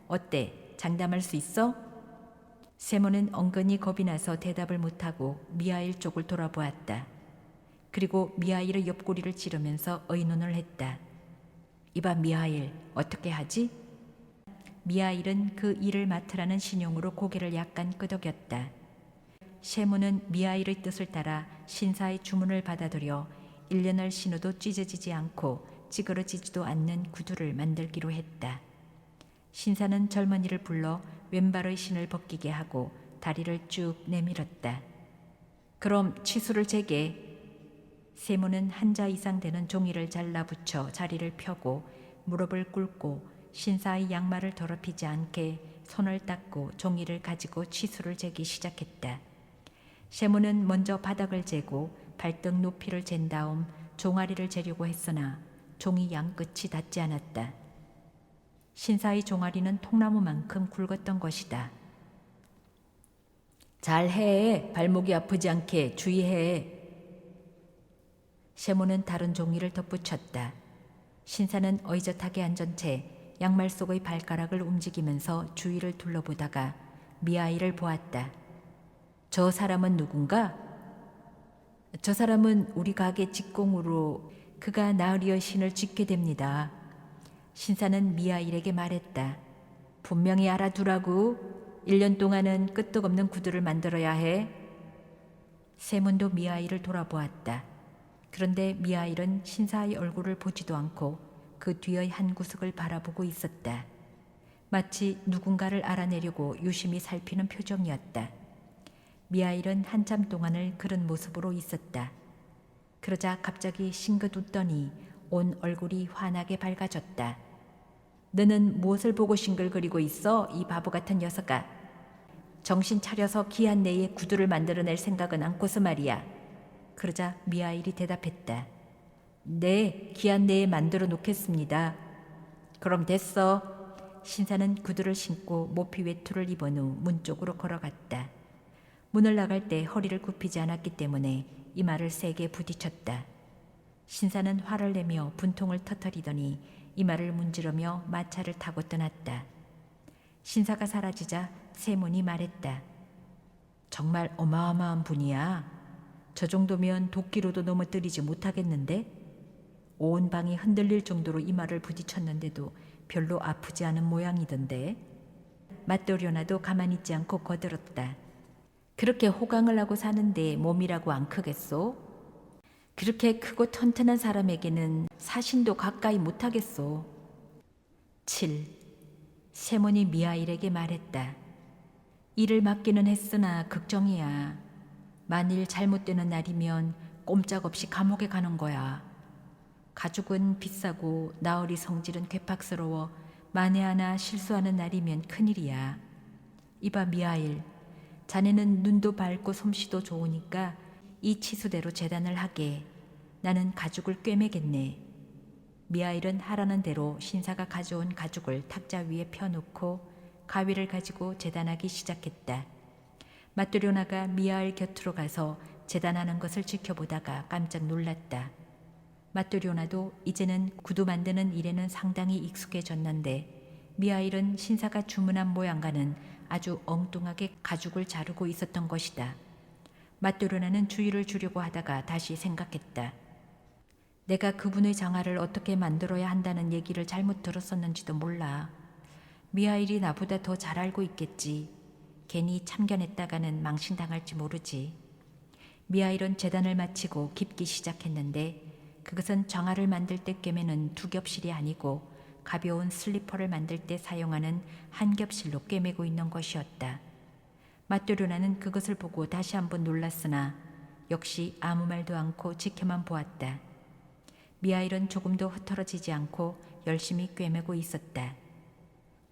어때? 장담할 수 있어? 세몬은 은근히 겁이 나서 대답을 못하고 미하일 쪽을 돌아보았다. 그리고 미하일의 옆구리를 찌르면서 의논을 했다. 이봐 미하일, 어떻게 하지? 미하일은 그 일을 맡으라는 신용으로 고개를 약간 끄덕였다. 세몬은 미하일의 뜻을 따라 신사의 주문을 받아들여 1년을 신어도 찢어지지 않고 찌그러지지도 않는 구두를 만들기로 했다. 신사는 젊은이를 불러 왼발의 신을 벗기게 하고 다리를 쭉 내밀었다. 그럼 치수를 재게. 세몬은 한자 이상 되는 종이를 잘라붙여 자리를 펴고 무릎을 꿇고 신사의 양말을 더럽히지 않게 손을 닦고 종이를 가지고 치수를 재기 시작했다. 세몬은 먼저 바닥을 재고 발등 높이를 잰 다음 종아리를 재려고 했으나 종이 양 끝이 닿지 않았다. 신사의 종아리는 통나무만큼 굵었던 것이다. 잘해. 발목이 아프지 않게 주의해. 세몬은 다른 종이를 덧붙였다. 신사는 의젓하게 앉은 채 양말 속의 발가락을 움직이면서 주위를 둘러보다가 미하일을 보았다. 저 사람은 누군가? 저 사람은 우리 가게 직공으로 그가 나으리의 신을 짓게 됩니다. 신사는 미하일에게 말했다. 분명히 알아두라고. 1년 동안은 끄떡없는 구두를 만들어야 해. 세몬도 미하일을 돌아보았다. 그런데 미하일은 신사의 얼굴을 보지도 않고 그 뒤의 한 구석을 바라보고 있었다. 마치 누군가를 알아내려고 유심히 살피는 표정이었다. 미하일은 한참 동안을 그런 모습으로 있었다. 그러자 갑자기 싱긋 웃더니 온 얼굴이 환하게 밝아졌다. 너는 무엇을 보고 싱글거리고 있어? 이 바보 같은 녀석아. 정신 차려서 기한 내에 구두를 만들어낼 생각은 않고서 말이야. 그러자 미하일이 대답했다. 네, 기한 내에 만들어 놓겠습니다. 그럼 됐어. 신사는 구두를 신고 모피 외투를 입은 후 문 쪽으로 걸어갔다. 문을 나갈 때 허리를 굽히지 않았기 때문에 이마를 세게 부딪혔다. 신사는 화를 내며 분통을 터뜨리더니 이마를 문지르며 마차를 타고 떠났다. 신사가 사라지자 세몬이 말했다. 정말 어마어마한 분이야. 저 정도면 도끼로도 넘어뜨리지 못하겠는데? 온 방이 흔들릴 정도로 이마를 부딪혔는데도 별로 아프지 않은 모양이던데. 맞돌려놔도 가만히 있지 않고 거들었다. 그렇게 호강을 하고 사는데 몸이라고 안 크겠소? 그렇게 크고 튼튼한 사람에게는 사신도 가까이 못하겠소. 7. 세몬이 미하일에게 말했다. 일을 맡기는 했으나 걱정이야. 만일 잘못되는 날이면 꼼짝없이 감옥에 가는 거야. 가죽은 비싸고 나으리 성질은 괴팍스러워 만에 하나 실수하는 날이면 큰일이야. 이봐 미하일, 자네는 눈도 밝고 솜씨도 좋으니까 이 치수대로 재단을 하게. 나는 가죽을 꿰매겠네. 미하일은 하라는 대로 신사가 가져온 가죽을 탁자 위에 펴놓고 가위를 가지고 재단하기 시작했다. 마뚜료나가 미하일 곁으로 가서 재단하는 것을 지켜보다가 깜짝 놀랐다. 마뚜료나도 이제는 구두 만드는 일에는 상당히 익숙해졌는데 미하일은 신사가 주문한 모양과는 아주 엉뚱하게 가죽을 자르고 있었던 것이다. 마뚜료나는 주의를 주려고 하다가 다시 생각했다. 내가 그분의 장화를 어떻게 만들어야 한다는 얘기를 잘못 들었었는지도 몰라. 미하일이 나보다 더 잘 알고 있겠지. 괜히 참견했다가는 망신당할지 모르지. 미하일은 재단을 마치고 깁기 시작했는데 그것은 장화를 만들 때 꿰매는 두 겹실이 아니고 가벼운 슬리퍼를 만들 때 사용하는 한 겹실로 꿰매고 있는 것이었다. 마뚜료나는 그것을 보고 다시 한번 놀랐으나 역시 아무 말도 않고 지켜만 보았다. 미하일은 조금도 흐트러지지 않고 열심히 꿰매고 있었다.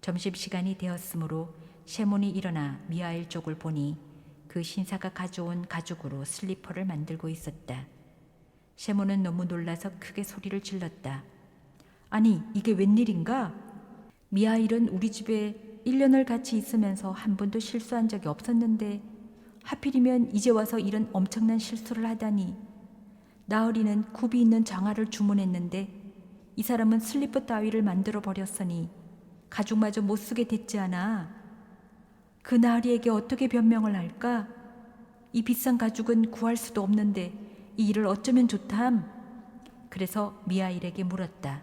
점심시간이 되었으므로 셰몬이 일어나 미하일 쪽을 보니 그 신사가 가져온 가죽으로 슬리퍼를 만들고 있었다. 셰몬은 너무 놀라서 크게 소리를 질렀다. 아니, 이게 웬일인가? 미하일은 우리 집에 1년을 같이 있으면서 한 번도 실수한 적이 없었는데 하필이면 이제 와서 이런 엄청난 실수를 하다니. 나으리는 굽이 있는 장화를 주문했는데 이 사람은 슬리퍼 따위를 만들어 버렸으니 가죽마저 못 쓰게 됐지 않아. 그 나으리에게 어떻게 변명을 할까? 이 비싼 가죽은 구할 수도 없는데 이 일을 어쩌면 좋담. 그래서 미하일에게 물었다.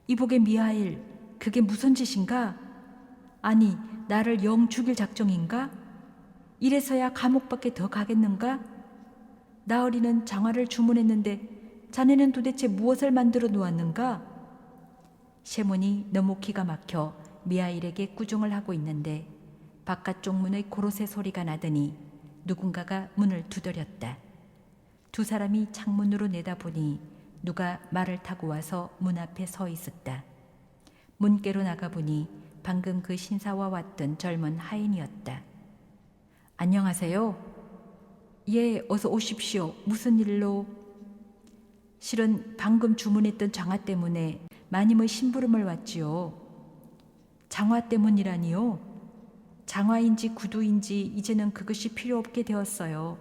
이보게 미하일, 그게 무슨 짓인가? 아니, 나를 영 죽일 작정인가? 이래서야 감옥밖에 더 가겠는가? 나으리는 장화를 주문했는데 자네는 도대체 무엇을 만들어 놓았는가? 셰몬이 너무 기가 막혀 미하일에게 꾸중을 하고 있는데 바깥쪽 문의 고로쇠 소리가 나더니 누군가가 문을 두드렸다. 두 사람이 창문으로 내다보니 누가 말을 타고 와서 문 앞에 서 있었다. 문께로 나가보니 방금 그 신사와 왔던 젊은 하인이었다. 안녕하세요. 예, 어서 오십시오. 무슨 일로? 실은 방금 주문했던 장화 때문에 마님의 심부름을 왔지요. 장화 때문이라니요? 장화인지 구두인지 이제는 그것이 필요 없게 되었어요.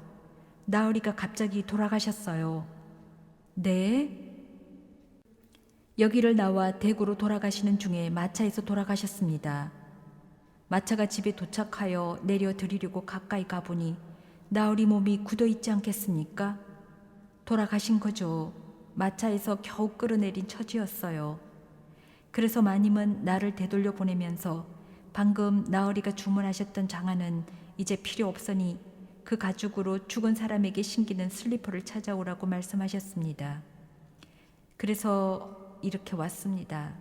나으리가 갑자기 돌아가셨어요. 네? 여기를 나와 대구로 돌아가시는 중에 마차에서 돌아가셨습니다. 마차가 집에 도착하여 내려드리려고 가까이 가보니 나으리 몸이 굳어 있지 않겠습니까? 돌아가신 거죠. 마차에서 겨우 끌어내린 처지였어요. 그래서 마님은 나를 되돌려 보내면서 방금 나으리가 주문하셨던 장화는 이제 필요 없으니 그 가죽으로 죽은 사람에게 신기는 슬리퍼를 찾아오라고 말씀하셨습니다. 그래서 이렇게 왔습니다.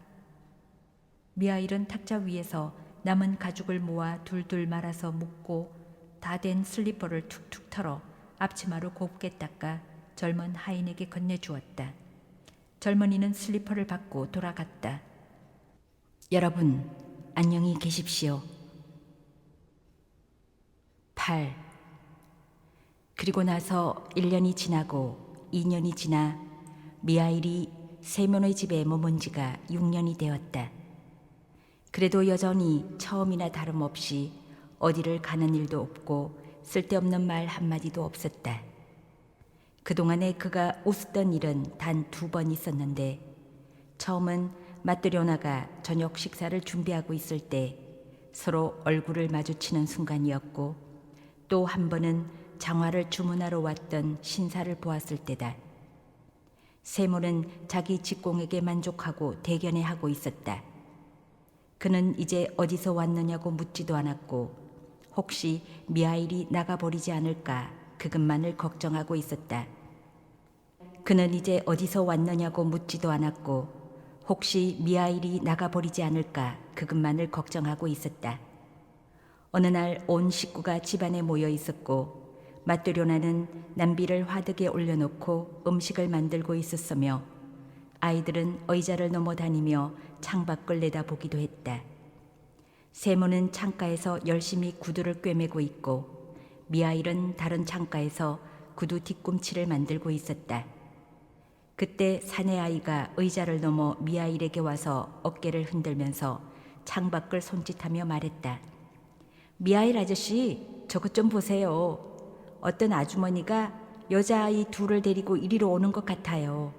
미하일은 탁자 위에서 남은 가죽을 모아 둘둘 말아서 묶고 다 된 슬리퍼를 툭툭 털어 앞치마로 곱게 닦아 젊은 하인에게 건네주었다. 젊은이는 슬리퍼를 받고 돌아갔다. 여러분, 안녕히 계십시오. 8. 그리고 나서 1년이 지나고 2년이 지나 미하일이 세몬의 집에 머문 지가 6년이 되었다. 그래도 여전히 처음이나 다름없이 어디를 가는 일도 없고 쓸데없는 말 한마디도 없었다. 그동안에 그가 웃었던 일은 단 2번 있었는데 처음은 마뚜료나가 저녁 식사를 준비하고 있을 때 서로 얼굴을 마주치는 순간이었고 또 한 번은 장화를 주문하러 왔던 신사를 보았을 때다. 세몬은 자기 직공에게 만족하고 대견해하고 있었다. 그는 이제 어디서 왔느냐고 묻지도 않았고 혹시 미하일이 나가버리지 않을까 그것만을 걱정하고 있었다. 그는 이제 어디서 왔느냐고 묻지도 않았고 혹시 미하일이 나가버리지 않을까 그것만을 걱정하고 있었다. 어느 날 온 식구가 집안에 모여 있었고 마뜨료나는 남비를 화덕에 올려놓고 음식을 만들고 있었으며 아이들은 의자를 넘어 다니며 창밖을 내다보기도 했다. 세모는 창가에서 열심히 구두를 꿰매고 있고 미하일은 다른 창가에서 구두 뒤꿈치를 만들고 있었다. 그때 사내 아이가 의자를 넘어 미하일에게 와서 어깨를 흔들면서 창밖을 손짓하며 말했다. 미하일 아저씨, 저것 좀 보세요. 어떤 아주머니가 여자아이 둘을 데리고 이리로 오는 것 같아요.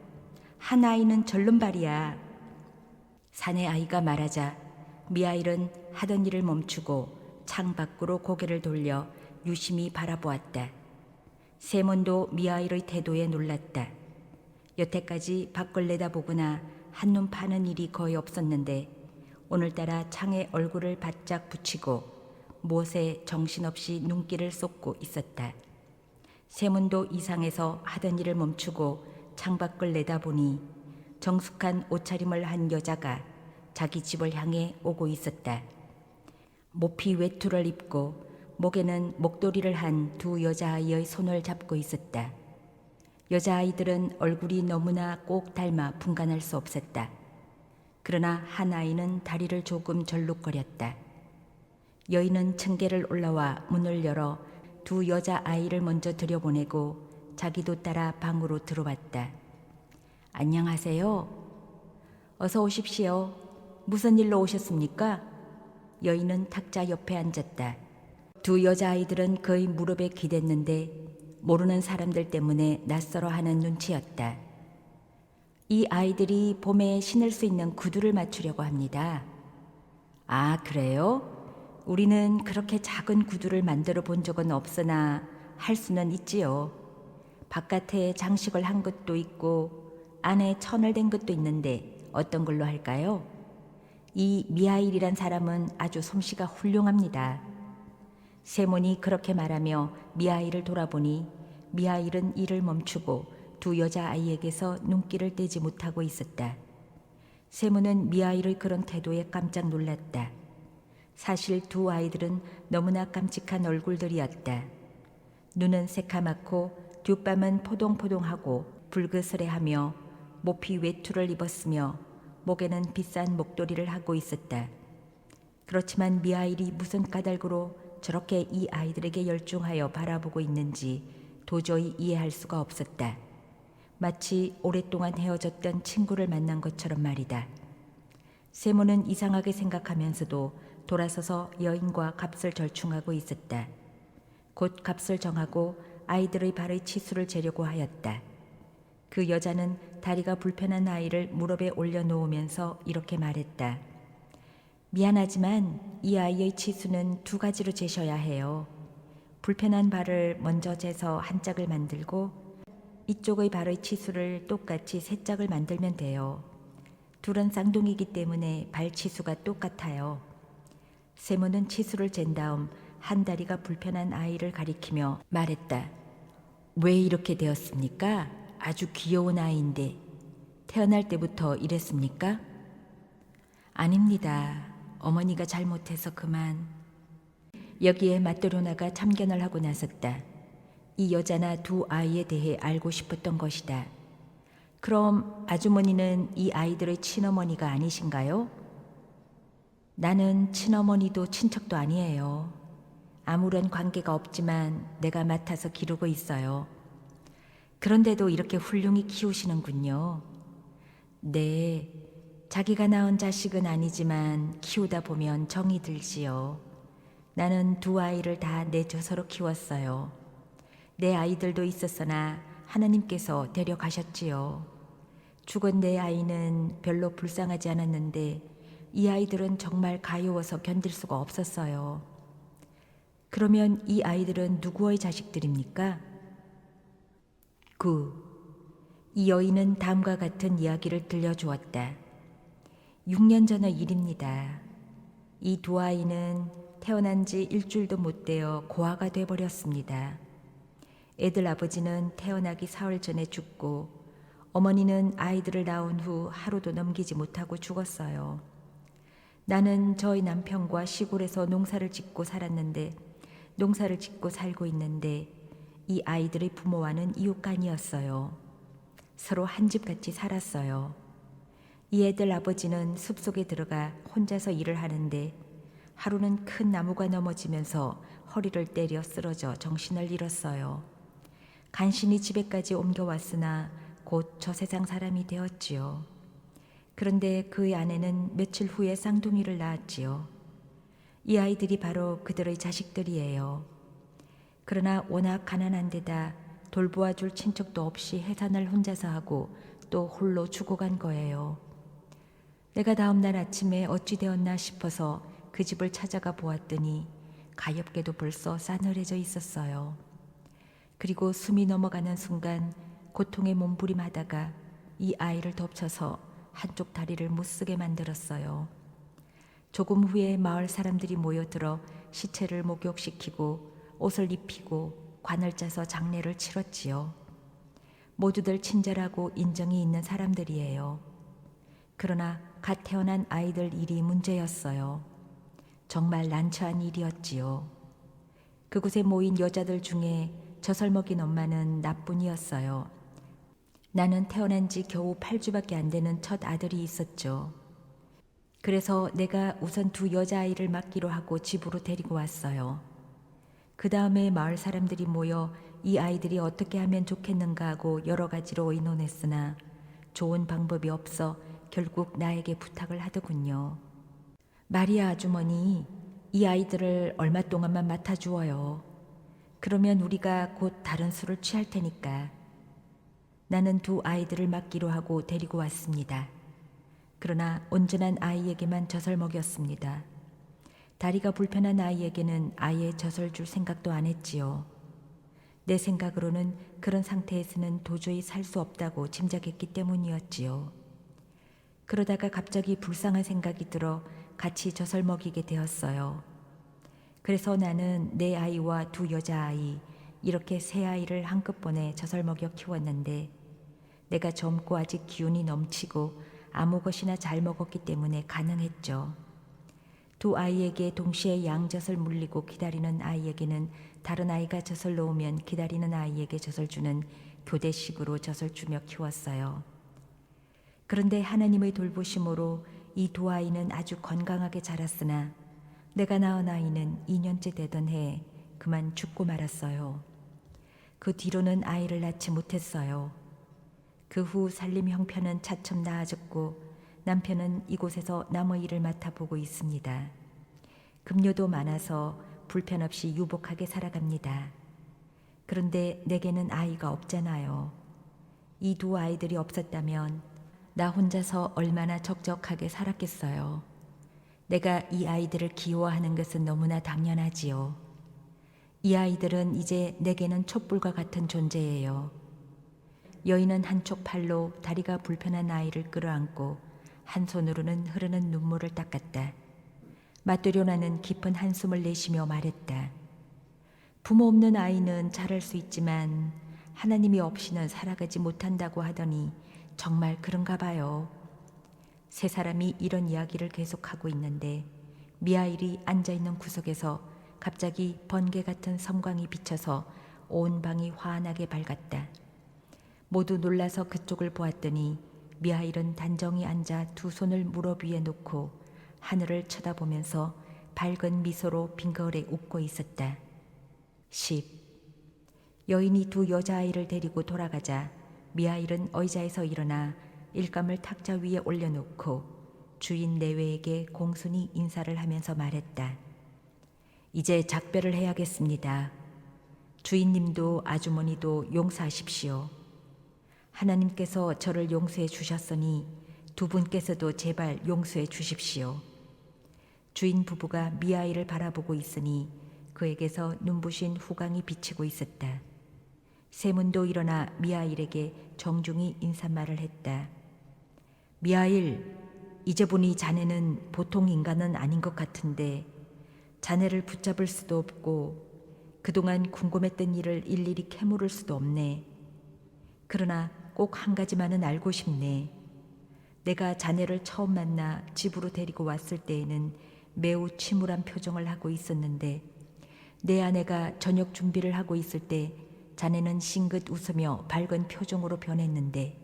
한 아이는 절름발이야. 사내 아이가 말하자 미하일은 하던 일을 멈추고 창밖으로 고개를 돌려 유심히 바라보았다. 세몬도 미하일의 태도에 놀랐다. 여태까지 밖을 내다보거나 한눈 파는 일이 거의 없었는데 오늘따라 창에 얼굴을 바짝 붙이고 무엇에 정신없이 눈길을 쏟고 있었다. 세몬도 이상해서 하던 일을 멈추고 창밖을 내다보니 정숙한 옷차림을 한 여자가 자기 집을 향해 오고 있었다. 모피 외투를 입고 목에는 목도리를 한 두 여자아이의 손을 잡고 있었다. 여자아이들은 얼굴이 너무나 꼭 닮아 분간할 수 없었다. 그러나 한 아이는 다리를 조금 절룩거렸다. 여인은 층계를 올라와 문을 열어 두 여자아이를 먼저 들여보내고 자기도 따라 방으로 들어왔다. 안녕하세요. 어서 오십시오. 무슨 일로 오셨습니까? 여인은 탁자 옆에 앉았다. 두 여자아이들은 그의 무릎에 기댔는데 모르는 사람들 때문에 낯설어하는 눈치였다. 이 아이들이 봄에 신을 수 있는 구두를 맞추려고 합니다. 아, 그래요? 우리는 그렇게 작은 구두를 만들어 본 적은 없으나 할 수는 있지요. 바깥에 장식을 한 것도 있고 안에 천을 댄 것도 있는데 어떤 걸로 할까요? 이 미하일이란 사람은 아주 솜씨가 훌륭합니다. 세몬이 그렇게 말하며 미하일을 돌아보니 미하일은 일을 멈추고 두 여자아이에게서 눈길을 떼지 못하고 있었다. 세몬은 미하일의 그런 태도에 깜짝 놀랐다. 사실 두 아이들은 너무나 깜찍한 얼굴들이었다. 눈은 새카맣고 뒷밤은 포동포동하고 불그스레하며 모피 외투를 입었으며 목에는 비싼 목도리를 하고 있었다. 그렇지만 미하일이 무슨 까닭으로 저렇게 이 아이들에게 열중하여 바라보고 있는지 도저히 이해할 수가 없었다. 마치 오랫동안 헤어졌던 친구를 만난 것처럼 말이다. 세모는 이상하게 생각하면서도 돌아서서 여인과 값을 절충하고 있었다. 곧 값을 정하고 아이들의 발의 치수를 재려고 하였다. 그 여자는 다리가 불편한 아이를 무릎에 올려놓으면서 이렇게 말했다. 미안하지만 이 아이의 치수는 두 가지로 재셔야 해요. 불편한 발을 먼저 재서 한 짝을 만들고 이쪽의 발의 치수를 똑같이 세 짝을 만들면 돼요. 둘은 쌍둥이기 때문에 발 치수가 똑같아요. 세모는 치수를 잰 다음 한 다리가 불편한 아이를 가리키며 말했다. 왜 이렇게 되었습니까? 아주 귀여운 아이인데 태어날 때부터 이랬습니까? 아닙니다. 어머니가 잘못해서 그만. 여기에 마뜨료나가 참견을 하고 나섰다. 이 여자나 두 아이에 대해 알고 싶었던 것이다. 그럼 아주머니는 이 아이들의 친어머니가 아니신가요? 나는 친어머니도 친척도 아니에요. 아무런 관계가 없지만 내가 맡아서 기르고 있어요. 그런데도 이렇게 훌륭히 키우시는군요. 네, 자기가 낳은 자식은 아니지만 키우다 보면 정이 들지요. 나는 두 아이를 다 내 조서로 키웠어요. 내 아이들도 있었으나 하나님께서 데려가셨지요. 죽은 내 아이는 별로 불쌍하지 않았는데 이 아이들은 정말 가여워서 견딜 수가 없었어요. 그러면 이 아이들은 누구의 자식들입니까? 이 여인은 다음과 같은 이야기를 들려주었다. 6년 전의 일입니다. 이 두 아이는 태어난 지 일주일도 못 되어 고아가 돼버렸습니다. 애들 아버지는 태어나기 사흘 전에 죽고 어머니는 아이들을 낳은 후 하루도 넘기지 못하고 죽었어요. 나는 저희 남편과 시골에서 농사를 짓고 살고 있는데 이 아이들의 부모와는 이웃간이었어요. 서로 한 집같이 살았어요. 이 애들 아버지는 숲속에 들어가 혼자서 일을 하는데 하루는 큰 나무가 넘어지면서 허리를 때려 쓰러져 정신을 잃었어요. 간신히 집에까지 옮겨왔으나 곧 저 세상 사람이 되었지요. 그런데 그의 아내는 며칠 후에 쌍둥이를 낳았지요. 이 아이들이 바로 그들의 자식들이에요. 그러나 워낙 가난한 데다 돌보아줄 친척도 없이 해산을 혼자서 하고 또 홀로 죽어간 거예요. 내가 다음날 아침에 어찌 되었나 싶어서 그 집을 찾아가 보았더니 가엾게도 벌써 싸늘해져 있었어요. 그리고 숨이 넘어가는 순간 고통에 몸부림하다가 이 아이를 덮쳐서 한쪽 다리를 못쓰게 만들었어요. 조금 후에 마을 사람들이 모여들어 시체를 목욕시키고 옷을 입히고 관을 짜서 장례를 치렀지요. 모두들 친절하고 인정이 있는 사람들이에요. 그러나 갓 태어난 아이들 일이 문제였어요. 정말 난처한 일이었지요. 그곳에 모인 여자들 중에 젖을 먹인 엄마는 나뿐이었어요. 나는 태어난 지 겨우 8주밖에 안 되는 첫 아들이 있었죠. 그래서 내가 우선 두 여자아이를 맡기로 하고 집으로 데리고 왔어요. 그 다음에 마을 사람들이 모여 이 아이들이 어떻게 하면 좋겠는가 하고 여러 가지로 의논했으나 좋은 방법이 없어 결국 나에게 부탁을 하더군요. 마리아 아주머니, 이 아이들을 얼마 동안만 맡아주어요. 그러면 우리가 곧 다른 수를 취할 테니까. 나는 두 아이들을 맡기로 하고 데리고 왔습니다. 그러나 온전한 아이에게만 젖을 먹였습니다. 다리가 불편한 아이에게는 아예 젖을 줄 생각도 안 했지요. 내 생각으로는 그런 상태에서는 도저히 살 수 없다고 짐작했기 때문이었지요. 그러다가 갑자기 불쌍한 생각이 들어 같이 젖을 먹이게 되었어요. 그래서 나는 내 아이와 두 여자아이, 이렇게 세 아이를 한꺼번에 젖을 먹여 키웠는데 내가 젊고 아직 기운이 넘치고 아무 것이나 잘 먹었기 때문에 가능했죠. 두 아이에게 동시에 양젖을 물리고 기다리는 아이에게는 다른 아이가 젖을 놓으면 기다리는 아이에게 젖을 주는 교대식으로 젖을 주며 키웠어요. 그런데 하나님의 돌보심으로 이 두 아이는 아주 건강하게 자랐으나 내가 낳은 아이는 2년째 되던 해에 그만 죽고 말았어요. 그 뒤로는 아이를 낳지 못했어요. 그 후 살림 형편은 차츰 나아졌고 남편은 이곳에서 남의 일을 맡아보고 있습니다. 급료도 많아서 불편 없이 유복하게 살아갑니다. 그런데 내게는 아이가 없잖아요. 이 두 아이들이 없었다면 나 혼자서 얼마나 적적하게 살았겠어요. 내가 이 아이들을 귀여워하는 것은 너무나 당연하지요. 이 아이들은 이제 내게는 촛불과 같은 존재예요. 여인은 한쪽 팔로 다리가 불편한 아이를 끌어안고 한 손으로는 흐르는 눈물을 닦았다. 마뜨료나는 깊은 한숨을 내쉬며 말했다. 부모 없는 아이는 자랄 수 있지만 하나님이 없이는 살아가지 못한다고 하더니 정말 그런가 봐요. 세 사람이 이런 이야기를 계속하고 있는데 미하일이 앉아있는 구석에서 갑자기 번개 같은 섬광이 비쳐서 온 방이 환하게 밝았다. 모두 놀라서 그쪽을 보았더니 미하일은 단정히 앉아 두 손을 무릎 위에 놓고 하늘을 쳐다보면서 밝은 미소로 빙거울에 웃고 있었다. 10. 여인이 두 여자아이를 데리고 돌아가자 미하일은 의자에서 일어나 일감을 탁자 위에 올려놓고 주인 내외에게 공손히 인사를 하면서 말했다. 이제 작별을 해야겠습니다. 주인님도 아주머니도 용서하십시오. 하나님께서 저를 용서해 주셨으니 두 분께서도 제발 용서해 주십시오. 주인 부부가 미하일을 바라보고 있으니 그에게서 눈부신 후광이 비치고 있었다. 세문도 일어나 미하일에게 정중히 인사말을 했다. 미하일, 이제 보니 자네는 보통 인간은 아닌 것 같은데 자네를 붙잡을 수도 없고 그동안 궁금했던 일을 일일이 캐물을 수도 없네. 그러나 꼭 한 가지만은 알고 싶네. 내가 자네를 처음 만나 집으로 데리고 왔을 때에는 매우 침울한 표정을 하고 있었는데 내 아내가 저녁 준비를 하고 있을 때 자네는 싱긋 웃으며 밝은 표정으로 변했는데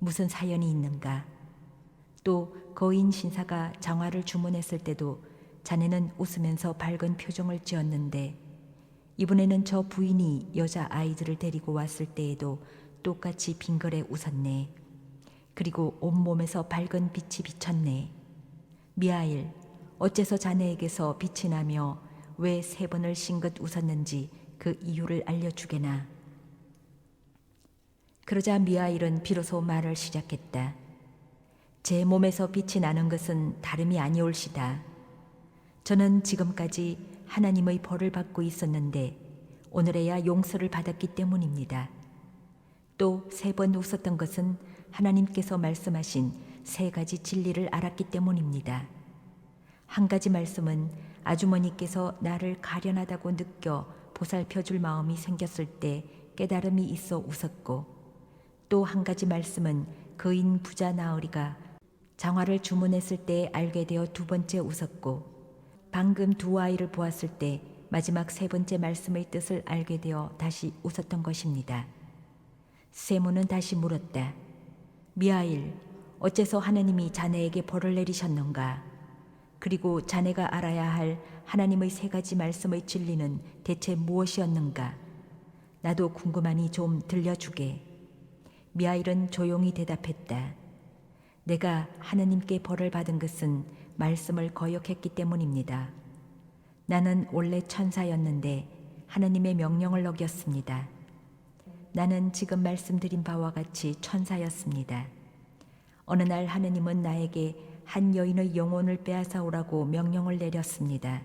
무슨 사연이 있는가? 또 거인 신사가 장화를 주문했을 때도 자네는 웃으면서 밝은 표정을 지었는데 이번에는 저 부인이 여자 아이들을 데리고 왔을 때에도 똑같이 빙그레 웃었네. 그리고 온몸에서 밝은 빛이 비쳤네. 미하일, 어째서 자네에게서 빛이 나며 왜 3번을 싱긋 웃었는지 그 이유를 알려주게나. 그러자 미하일은 비로소 말을 시작했다. 제 몸에서 빛이 나는 것은 다름이 아니올시다. 저는 지금까지 하나님의 벌을 받고 있었는데 오늘에야 용서를 받았기 때문입니다. 또 3번 웃었던 것은 하나님께서 말씀하신 3가지 진리를 알았기 때문입니다. 한 가지 말씀은 아주머니께서 나를 가련하다고 느껴 보살펴 줄 마음이 생겼을 때 깨달음이 있어 웃었고, 또 한 가지 말씀은 거인 부자 나으리가 장화를 주문했을 때 알게 되어 2번째 웃었고, 방금 2 아이를 보았을 때 마지막 3번째 말씀의 뜻을 알게 되어 다시 웃었던 것입니다. 세모는 다시 물었다. 미하일, 어째서 하나님이 자네에게 벌을 내리셨는가? 그리고 자네가 알아야 할 하나님의 3가지 말씀의 진리는 대체 무엇이었는가? 나도 궁금하니 좀 들려주게. 미하일은 조용히 대답했다. 내가 하나님께 벌을 받은 것은 말씀을 거역했기 때문입니다. 나는 원래 천사였는데 하나님의 명령을 어겼습니다. 나는 지금 말씀드린 바와 같이 천사였습니다. 어느 날 하나님은 나에게 한 여인의 영혼을 빼앗아 오라고 명령을 내렸습니다.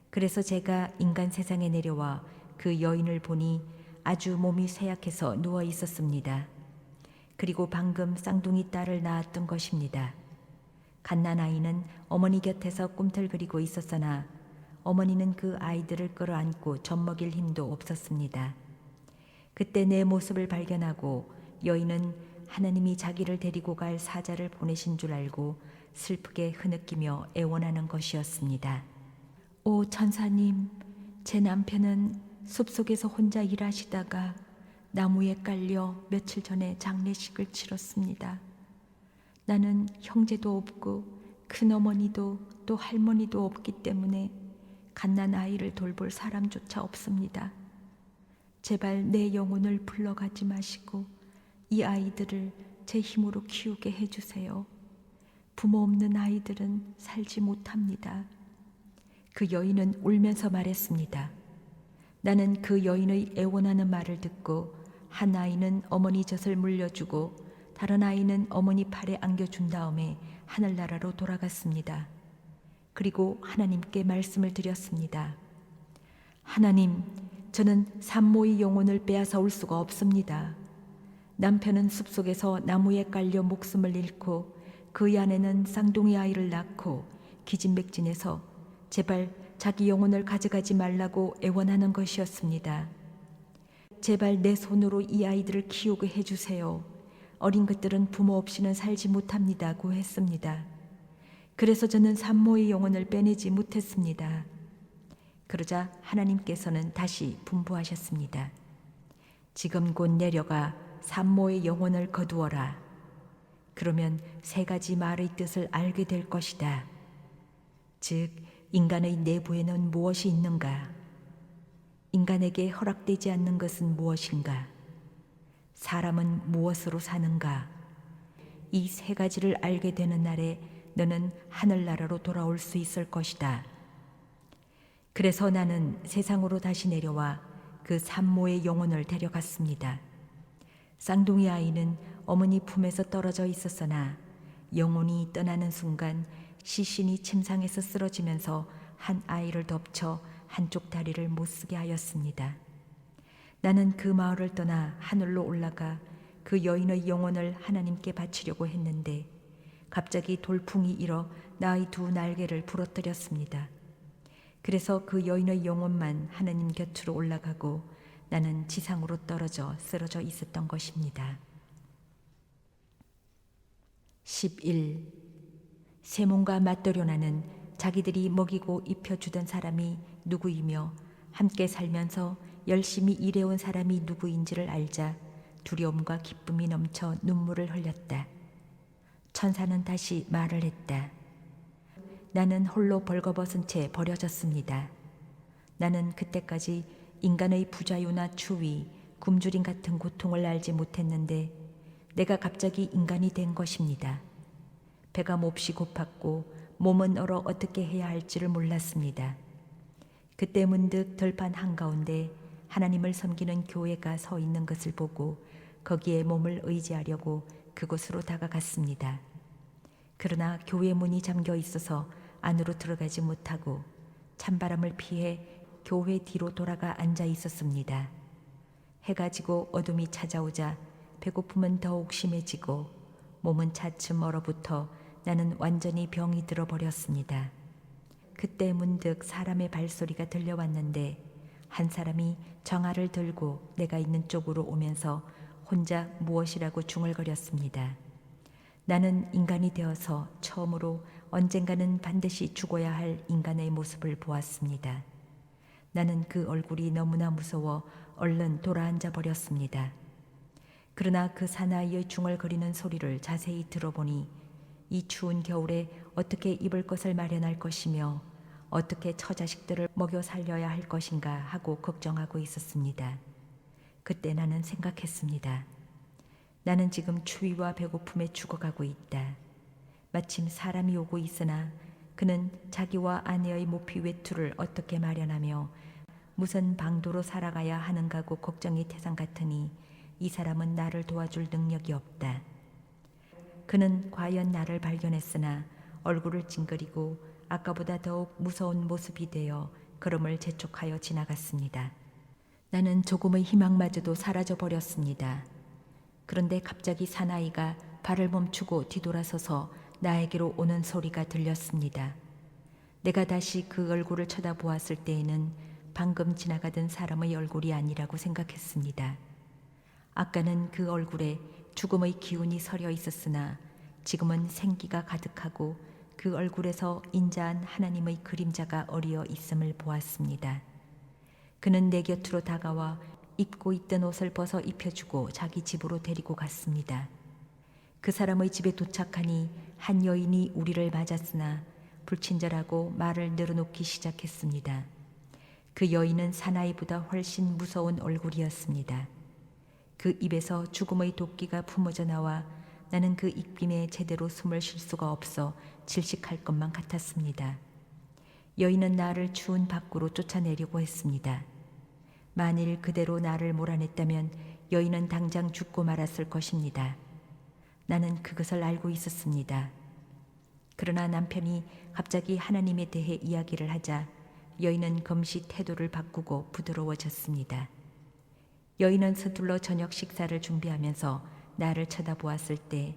그래서 제가 인간 세상에 내려와 그 여인을 보니 아주 몸이 쇠약해서 누워 있었습니다. 그리고 방금 쌍둥이 딸을 낳았던 것입니다. 갓난아이는 어머니 곁에서 꿈틀거리고 있었으나 어머니는 그 아이들을 끌어안고 젖먹일 힘도 없었습니다. 그때 내 모습을 발견하고 여인은 하나님이 자기를 데리고 갈 사자를 보내신 줄 알고 슬프게 흐느끼며 애원하는 것이었습니다. 오 천사님, 제 남편은 숲속에서 혼자 일하시다가 나무에 깔려 며칠 전에 장례식을 치렀습니다. 나는 형제도 없고 큰어머니도 또 할머니도 없기 때문에 갓난아이를 돌볼 사람조차 없습니다. 제발 내 영혼을 불러가지 마시고 이 아이들을 제 힘으로 키우게 해주세요. 부모 없는 아이들은 살지 못합니다. 그 여인은 울면서 말했습니다. 나는 그 여인의 애원하는 말을 듣고 한 아이는 어머니 젖을 물려주고 다른 아이는 어머니 팔에 안겨준 다음에 하늘나라로 돌아갔습니다. 그리고 하나님께 말씀을 드렸습니다. 하나님, 저는 산모의 영혼을 빼앗아 올 수가 없습니다. 남편은 숲속에서 나무에 깔려 목숨을 잃고 그 안에는 쌍둥이 아이를 낳고 기진맥진해서 제발 자기 영혼을 가져가지 말라고 애원하는 것이었습니다. 제발 내 손으로 이 아이들을 키우게 해주세요. 어린 것들은 부모 없이는 살지 못합니다고 했습니다. 그래서 저는 산모의 영혼을 빼내지 못했습니다. 그러자 하나님께서는 다시 분부하셨습니다. 지금 곧 내려가 산모의 영혼을 거두어라. 그러면 3가지 말의 뜻을 알게 될 것이다. 즉, 인간의 내부에는 무엇이 있는가? 인간에게 허락되지 않는 것은 무엇인가? 사람은 무엇으로 사는가? 이 3가지를 알게 되는 날에 너는 하늘나라로 돌아올 수 있을 것이다. 그래서 나는 세상으로 다시 내려와 그 산모의 영혼을 데려갔습니다. 쌍둥이 아이는 어머니 품에서 떨어져 있었으나 영혼이 떠나는 순간 시신이 침상에서 쓰러지면서 한 아이를 덮쳐 한쪽 다리를 못쓰게 하였습니다. 나는 그 마을을 떠나 하늘로 올라가 그 여인의 영혼을 하나님께 바치려고 했는데 갑자기 돌풍이 일어 나의 2 날개를 부러뜨렸습니다. 그래서 그 여인의 영혼만 하나님 곁으로 올라가고 나는 지상으로 떨어져 쓰러져 있었던 것입니다. 11. 세몬과 맞더료나는 자기들이 먹이고 입혀주던 사람이 누구이며 함께 살면서 열심히 일해온 사람이 누구인지를 알자 두려움과 기쁨이 넘쳐 눈물을 흘렸다. 천사는 다시 말을 했다. 나는 홀로 벌거벗은 채 버려졌습니다. 나는 그때까지 인간의 부자유나 추위, 굶주림 같은 고통을 알지 못했는데 내가 갑자기 인간이 된 것입니다. 배가 몹시 고팠고 몸은 얼어 어떻게 해야 할지를 몰랐습니다. 그때 문득 들판 한가운데 하나님을 섬기는 교회가 서 있는 것을 보고 거기에 몸을 의지하려고 그곳으로 다가갔습니다. 그러나 교회 문이 잠겨 있어서 안으로 들어가지 못하고 찬바람을 피해 교회 뒤로 돌아가 앉아 있었습니다. 해가 지고 어둠이 찾아오자 배고픔은 더욱 심해지고 몸은 차츰 얼어붙어 나는 완전히 병이 들어버렸습니다. 그때 문득 사람의 발소리가 들려왔는데 한 사람이 정화를 들고 내가 있는 쪽으로 오면서 혼자 무엇이라고 중얼거렸습니다. 나는 인간이 되어서 처음으로 언젠가는 반드시 죽어야 할 인간의 모습을 보았습니다. 나는 그 얼굴이 너무나 무서워 얼른 돌아앉아 버렸습니다. 그러나 그 사나이의 중얼거리는 소리를 자세히 들어보니 이 추운 겨울에 어떻게 입을 것을 마련할 것이며 어떻게 처자식들을 먹여 살려야 할 것인가 하고 걱정하고 있었습니다. 그때 나는 생각했습니다. 나는 지금 추위와 배고픔에 죽어가고 있다. 마침 사람이 오고 있으나 그는 자기와 아내의 모피 외투를 어떻게 마련하며 무슨 방도로 살아가야 하는가고 걱정이 태산 같으니 이 사람은 나를 도와줄 능력이 없다. 그는 과연 나를 발견했으나 얼굴을 찡그리고 아까보다 더욱 무서운 모습이 되어 걸음을 재촉하여 지나갔습니다. 나는 조금의 희망마저도 사라져 버렸습니다. 그런데 갑자기 사나이가 발을 멈추고 뒤돌아서서 나에게로 오는 소리가 들렸습니다. 내가 다시 그 얼굴을 쳐다보았을 때에는 방금 지나가던 사람의 얼굴이 아니라고 생각했습니다. 아까는 그 얼굴에 죽음의 기운이 서려 있었으나 지금은 생기가 가득하고 그 얼굴에서 인자한 하나님의 그림자가 어리어 있음을 보았습니다. 그는 내 곁으로 다가와 입고 있던 옷을 벗어 입혀주고 자기 집으로 데리고 갔습니다. 그 사람의 집에 도착하니 한 여인이 우리를 맞았으나 불친절하고 말을 늘어놓기 시작했습니다. 그 여인은 사나이보다 훨씬 무서운 얼굴이었습니다. 그 입에서 죽음의 도끼가 품어져 나와 나는 그 입김에 제대로 숨을 쉴 수가 없어 질식할 것만 같았습니다. 여인은 나를 추운 밖으로 쫓아내려고 했습니다. 만일 그대로 나를 몰아냈다면 여인은 당장 죽고 말았을 것입니다. 나는 그것을 알고 있었습니다. 그러나 남편이 갑자기 하나님에 대해 이야기를 하자 여인은 금시 태도를 바꾸고 부드러워졌습니다. 여인은 서둘러 저녁 식사를 준비하면서 나를 쳐다보았을 때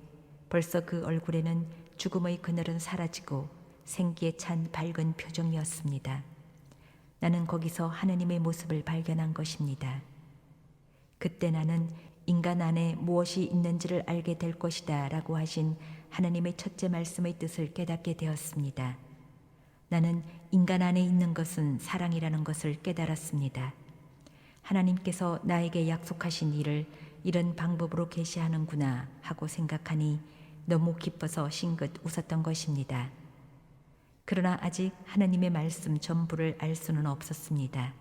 벌써 그 얼굴에는 죽음의 그늘은 사라지고 생기에 찬 밝은 표정이었습니다. 나는 거기서 하나님의 모습을 발견한 것입니다. 그때 나는 인간 안에 무엇이 있는지를 알게 될 것이다 라고 하신 하나님의 첫째 말씀의 뜻을 깨닫게 되었습니다. 나는 인간 안에 있는 것은 사랑이라는 것을 깨달았습니다. 하나님께서 나에게 약속하신 일을 이런 방법으로 계시하는구나 하고 생각하니 너무 기뻐서 싱긋 웃었던 것입니다. 그러나 아직 하나님의 말씀 전부를 알 수는 없었습니다.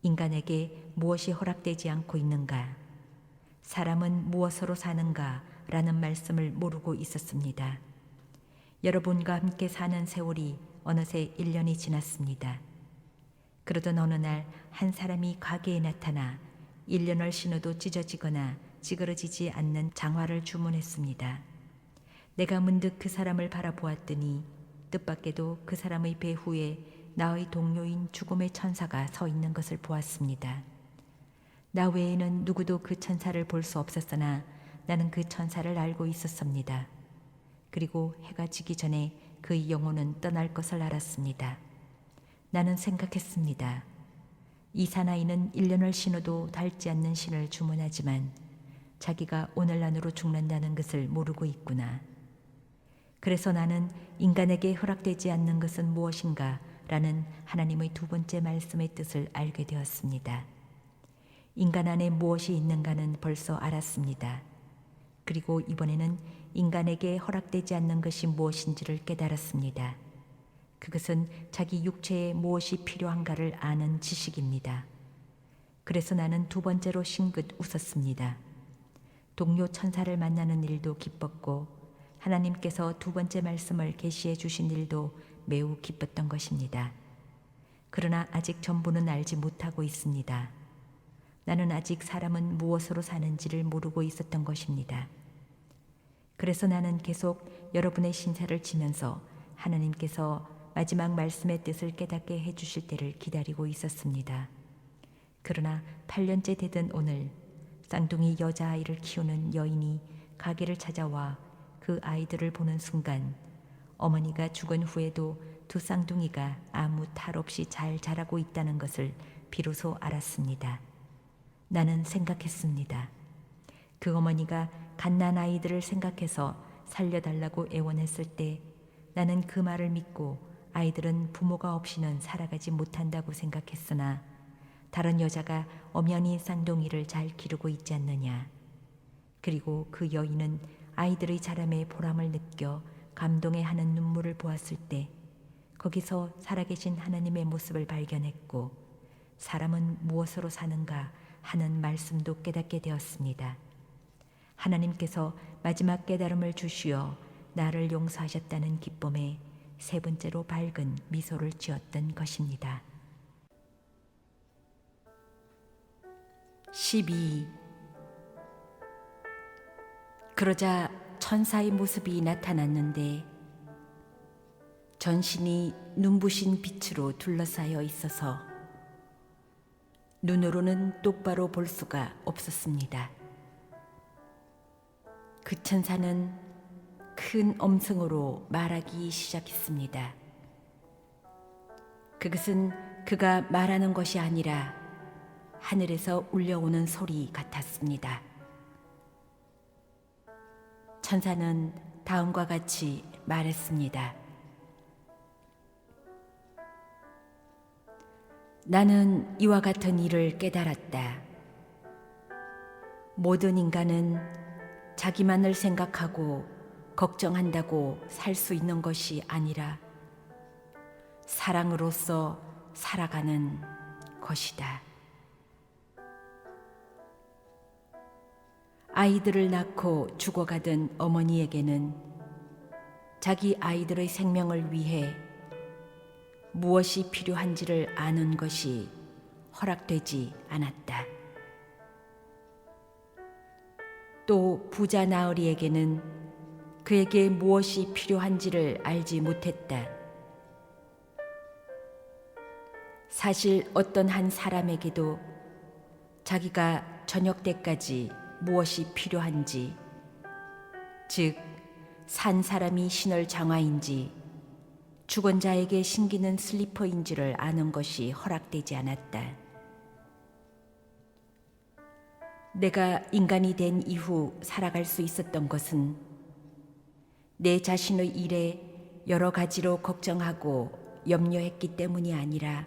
인간에게 무엇이 허락되지 않고 있는가? 사람은 무엇으로 사는가? 라는 말씀을 모르고 있었습니다. 여러분과 함께 사는 세월이 어느새 1년이 지났습니다. 그러던 어느 날 한 사람이 가게에 나타나 1년을 신어도 찢어지거나 찌그러지지 않는 장화를 주문했습니다. 내가 문득 그 사람을 바라보았더니 뜻밖에도 그 사람의 배후에 나의 동료인 죽음의 천사가 서 있는 것을 보았습니다. 나 외에는 누구도 그 천사를 볼 수 없었으나 나는 그 천사를 알고 있었습니다. 그리고 해가 지기 전에 그의 영혼은 떠날 것을 알았습니다. 나는 생각했습니다. 이 사나이는 1년을 신어도 닳지 않는 신을 주문하지만 자기가 오늘 안으로 죽는다는 것을 모르고 있구나. 그래서 나는 인간에게 허락되지 않는 것은 무엇인가 라는 하나님의 두 번째 말씀의 뜻을 알게 되었습니다. 인간 안에 무엇이 있는가는 벌써 알았습니다. 그리고 이번에는 인간에게 허락되지 않는 것이 무엇인지를 깨달았습니다. 그것은 자기 육체에 무엇이 필요한가를 아는 지식입니다. 그래서 나는 두 번째로 싱긋 웃었습니다. 동료 천사를 만나는 일도 기뻤고 하나님께서 두 번째 말씀을 계시해 주신 일도 매우 기뻤던 것입니다. 그러나 아직 전부는 알지 못하고 있습니다. 나는 아직 사람은 무엇으로 사는지를 모르고 있었던 것입니다. 그래서 나는 계속 여러분의 신사를 지면서 하나님께서 마지막 말씀의 뜻을 깨닫게 해주실 때를 기다리고 있었습니다. 그러나 8년째 되던 오늘 쌍둥이 여자아이를 키우는 여인이 가게를 찾아와 그 아이들을 보는 순간 어머니가 죽은 후에도 두 쌍둥이가 아무 탈 없이 잘 자라고 있다는 것을 비로소 알았습니다. 나는 생각했습니다. 그 어머니가 갓난 아이들을 생각해서 살려달라고 애원했을 때 나는 그 말을 믿고 아이들은 부모가 없이는 살아가지 못한다고 생각했으나 다른 여자가 엄연히 쌍둥이를 잘 기르고 있지 않느냐. 그리고 그 여인은 아이들의 자람에 보람을 느껴 감동해하는 눈물을 보았을 때 거기서 살아계신 하나님의 모습을 발견했고 사람은 무엇으로 사는가 하는 말씀도 깨닫게 되었습니다. 하나님께서 마지막 깨달음을 주시어 나를 용서하셨다는 기쁨에 세 번째로 밝은 미소를 지었던 것입니다. 12. 그러자 천사의 모습이 나타났는데 전신이 눈부신 빛으로 둘러싸여 있어서 눈으로는 똑바로 볼 수가 없었습니다. 그 천사는 큰 음성으로 말하기 시작했습니다. 그것은 그가 말하는 것이 아니라 하늘에서 울려오는 소리 같았습니다. 천사는 다음과 같이 말했습니다. 나는 이와 같은 일을 깨달았다. 모든 인간은 자기만을 생각하고 걱정한다고 살 수 있는 것이 아니라 사랑으로서 살아가는 것이다. 아이들을 낳고 죽어가던 어머니에게는 자기 아이들의 생명을 위해 무엇이 필요한지를 아는 것이 허락되지 않았다. 또 부자 나으리에게는 그에게 무엇이 필요한지를 알지 못했다. 사실 어떤 한 사람에게도 자기가 저녁 때까지 무엇이 필요한지, 즉 산 사람이 신을 장화인지 죽은 자에게 신기는 슬리퍼인지를 아는 것이 허락되지 않았다. 내가 인간이 된 이후 살아갈 수 있었던 것은 내 자신의 일에 여러 가지로 걱정하고 염려했기 때문이 아니라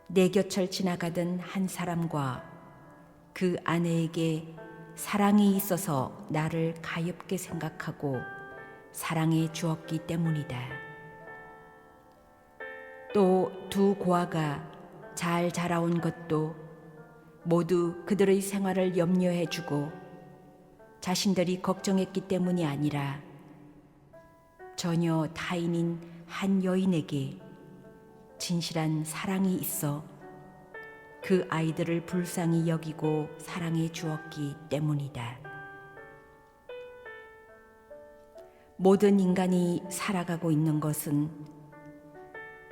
내 곁을 지나가던 한 사람과 그 아내에게 사랑이 있어서 나를 가엾게 생각하고 사랑해 주었기 때문이다. 또 두 고아가 잘 자라온 것도 모두 그들의 생활을 염려해 주고 자신들이 걱정했기 때문이 아니라 전혀 타인인 한 여인에게 진실한 사랑이 있어 그 아이들을 불쌍히 여기고 사랑해 주었기 때문이다. 모든 인간이 살아가고 있는 것은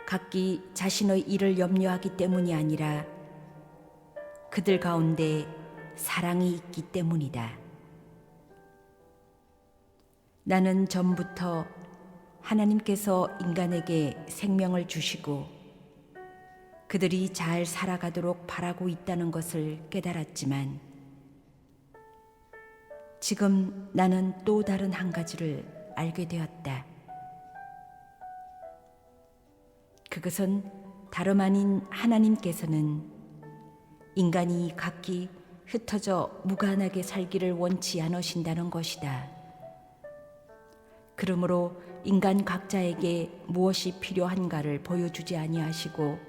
각기 자신의 일을 염려하기 때문이 아니라 그들 가운데 사랑이 있기 때문이다. 나는 전부터 하나님께서 인간에게 생명을 주시고 그들이 잘 살아가도록 바라고 있다는 것을 깨달았지만 지금 나는 또 다른 한 가지를 알게 되었다. 그것은 다름 아닌 하나님께서는 인간이 각기 흩어져 무관하게 살기를 원치 않으신다는 것이다. 그러므로 인간 각자에게 무엇이 필요한가를 보여주지 아니하시고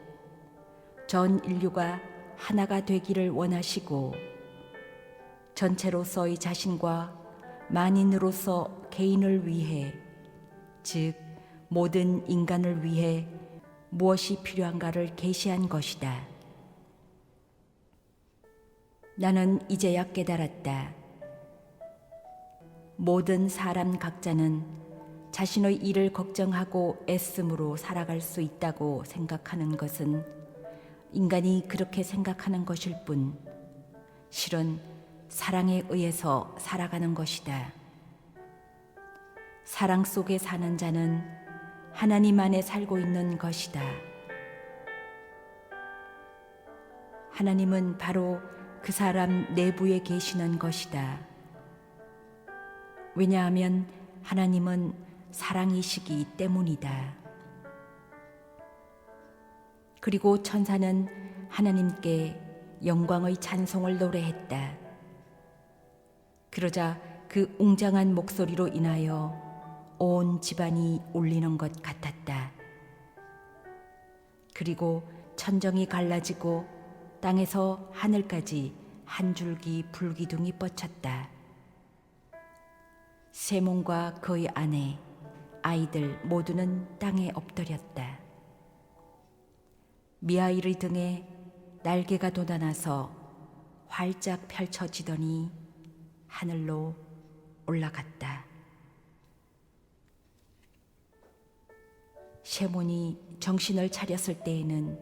전 인류가 하나가 되기를 원하시고 전체로서의 자신과 만인으로서 개인을 위해, 즉 모든 인간을 위해 무엇이 필요한가를 계시한 것이다. 나는 이제야 깨달았다. 모든 사람 각자는 자신의 일을 걱정하고 애씀으로 살아갈 수 있다고 생각하는 것은 인간이 그렇게 생각하는 것일 뿐, 실은 사랑에 의해서 살아가는 것이다. 사랑 속에 사는 자는 하나님 안에 살고 있는 것이다. 하나님은 바로 그 사람 내부에 계시는 것이다. 왜냐하면 하나님은 사랑이시기 때문이다. 그리고 천사는 하나님께 영광의 찬송을 노래했다. 그러자 그 웅장한 목소리로 인하여 온 집안이 울리는 것 같았다. 그리고 천정이 갈라지고 땅에서 하늘까지 한 줄기 불기둥이 뻗쳤다. 세몬과 그의 아내, 아이들 모두는 땅에 엎드렸다. 미아일의 등에 날개가 돋아나서 활짝 펼쳐지더니 하늘로 올라갔다. 세몬이 정신을 차렸을 때에는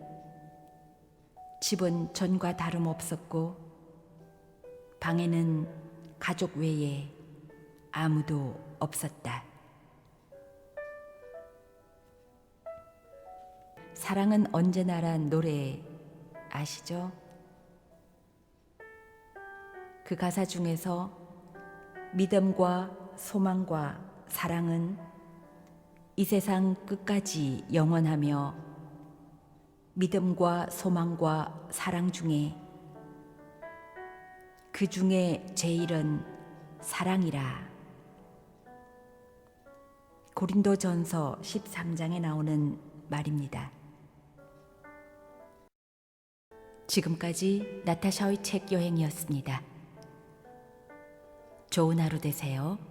집은 전과 다름없었고 방에는 가족 외에 아무도 없었다. 사랑은 언제나란 노래 아시죠? 그 가사 중에서 믿음과 소망과 사랑은 이 세상 끝까지 영원하며 믿음과 소망과 사랑 중에 그 중에 제일은 사랑이라. 고린도전서 13장에 나오는 말입니다. 지금까지 나타샤의 책 여행이었습니다. 좋은 하루 되세요.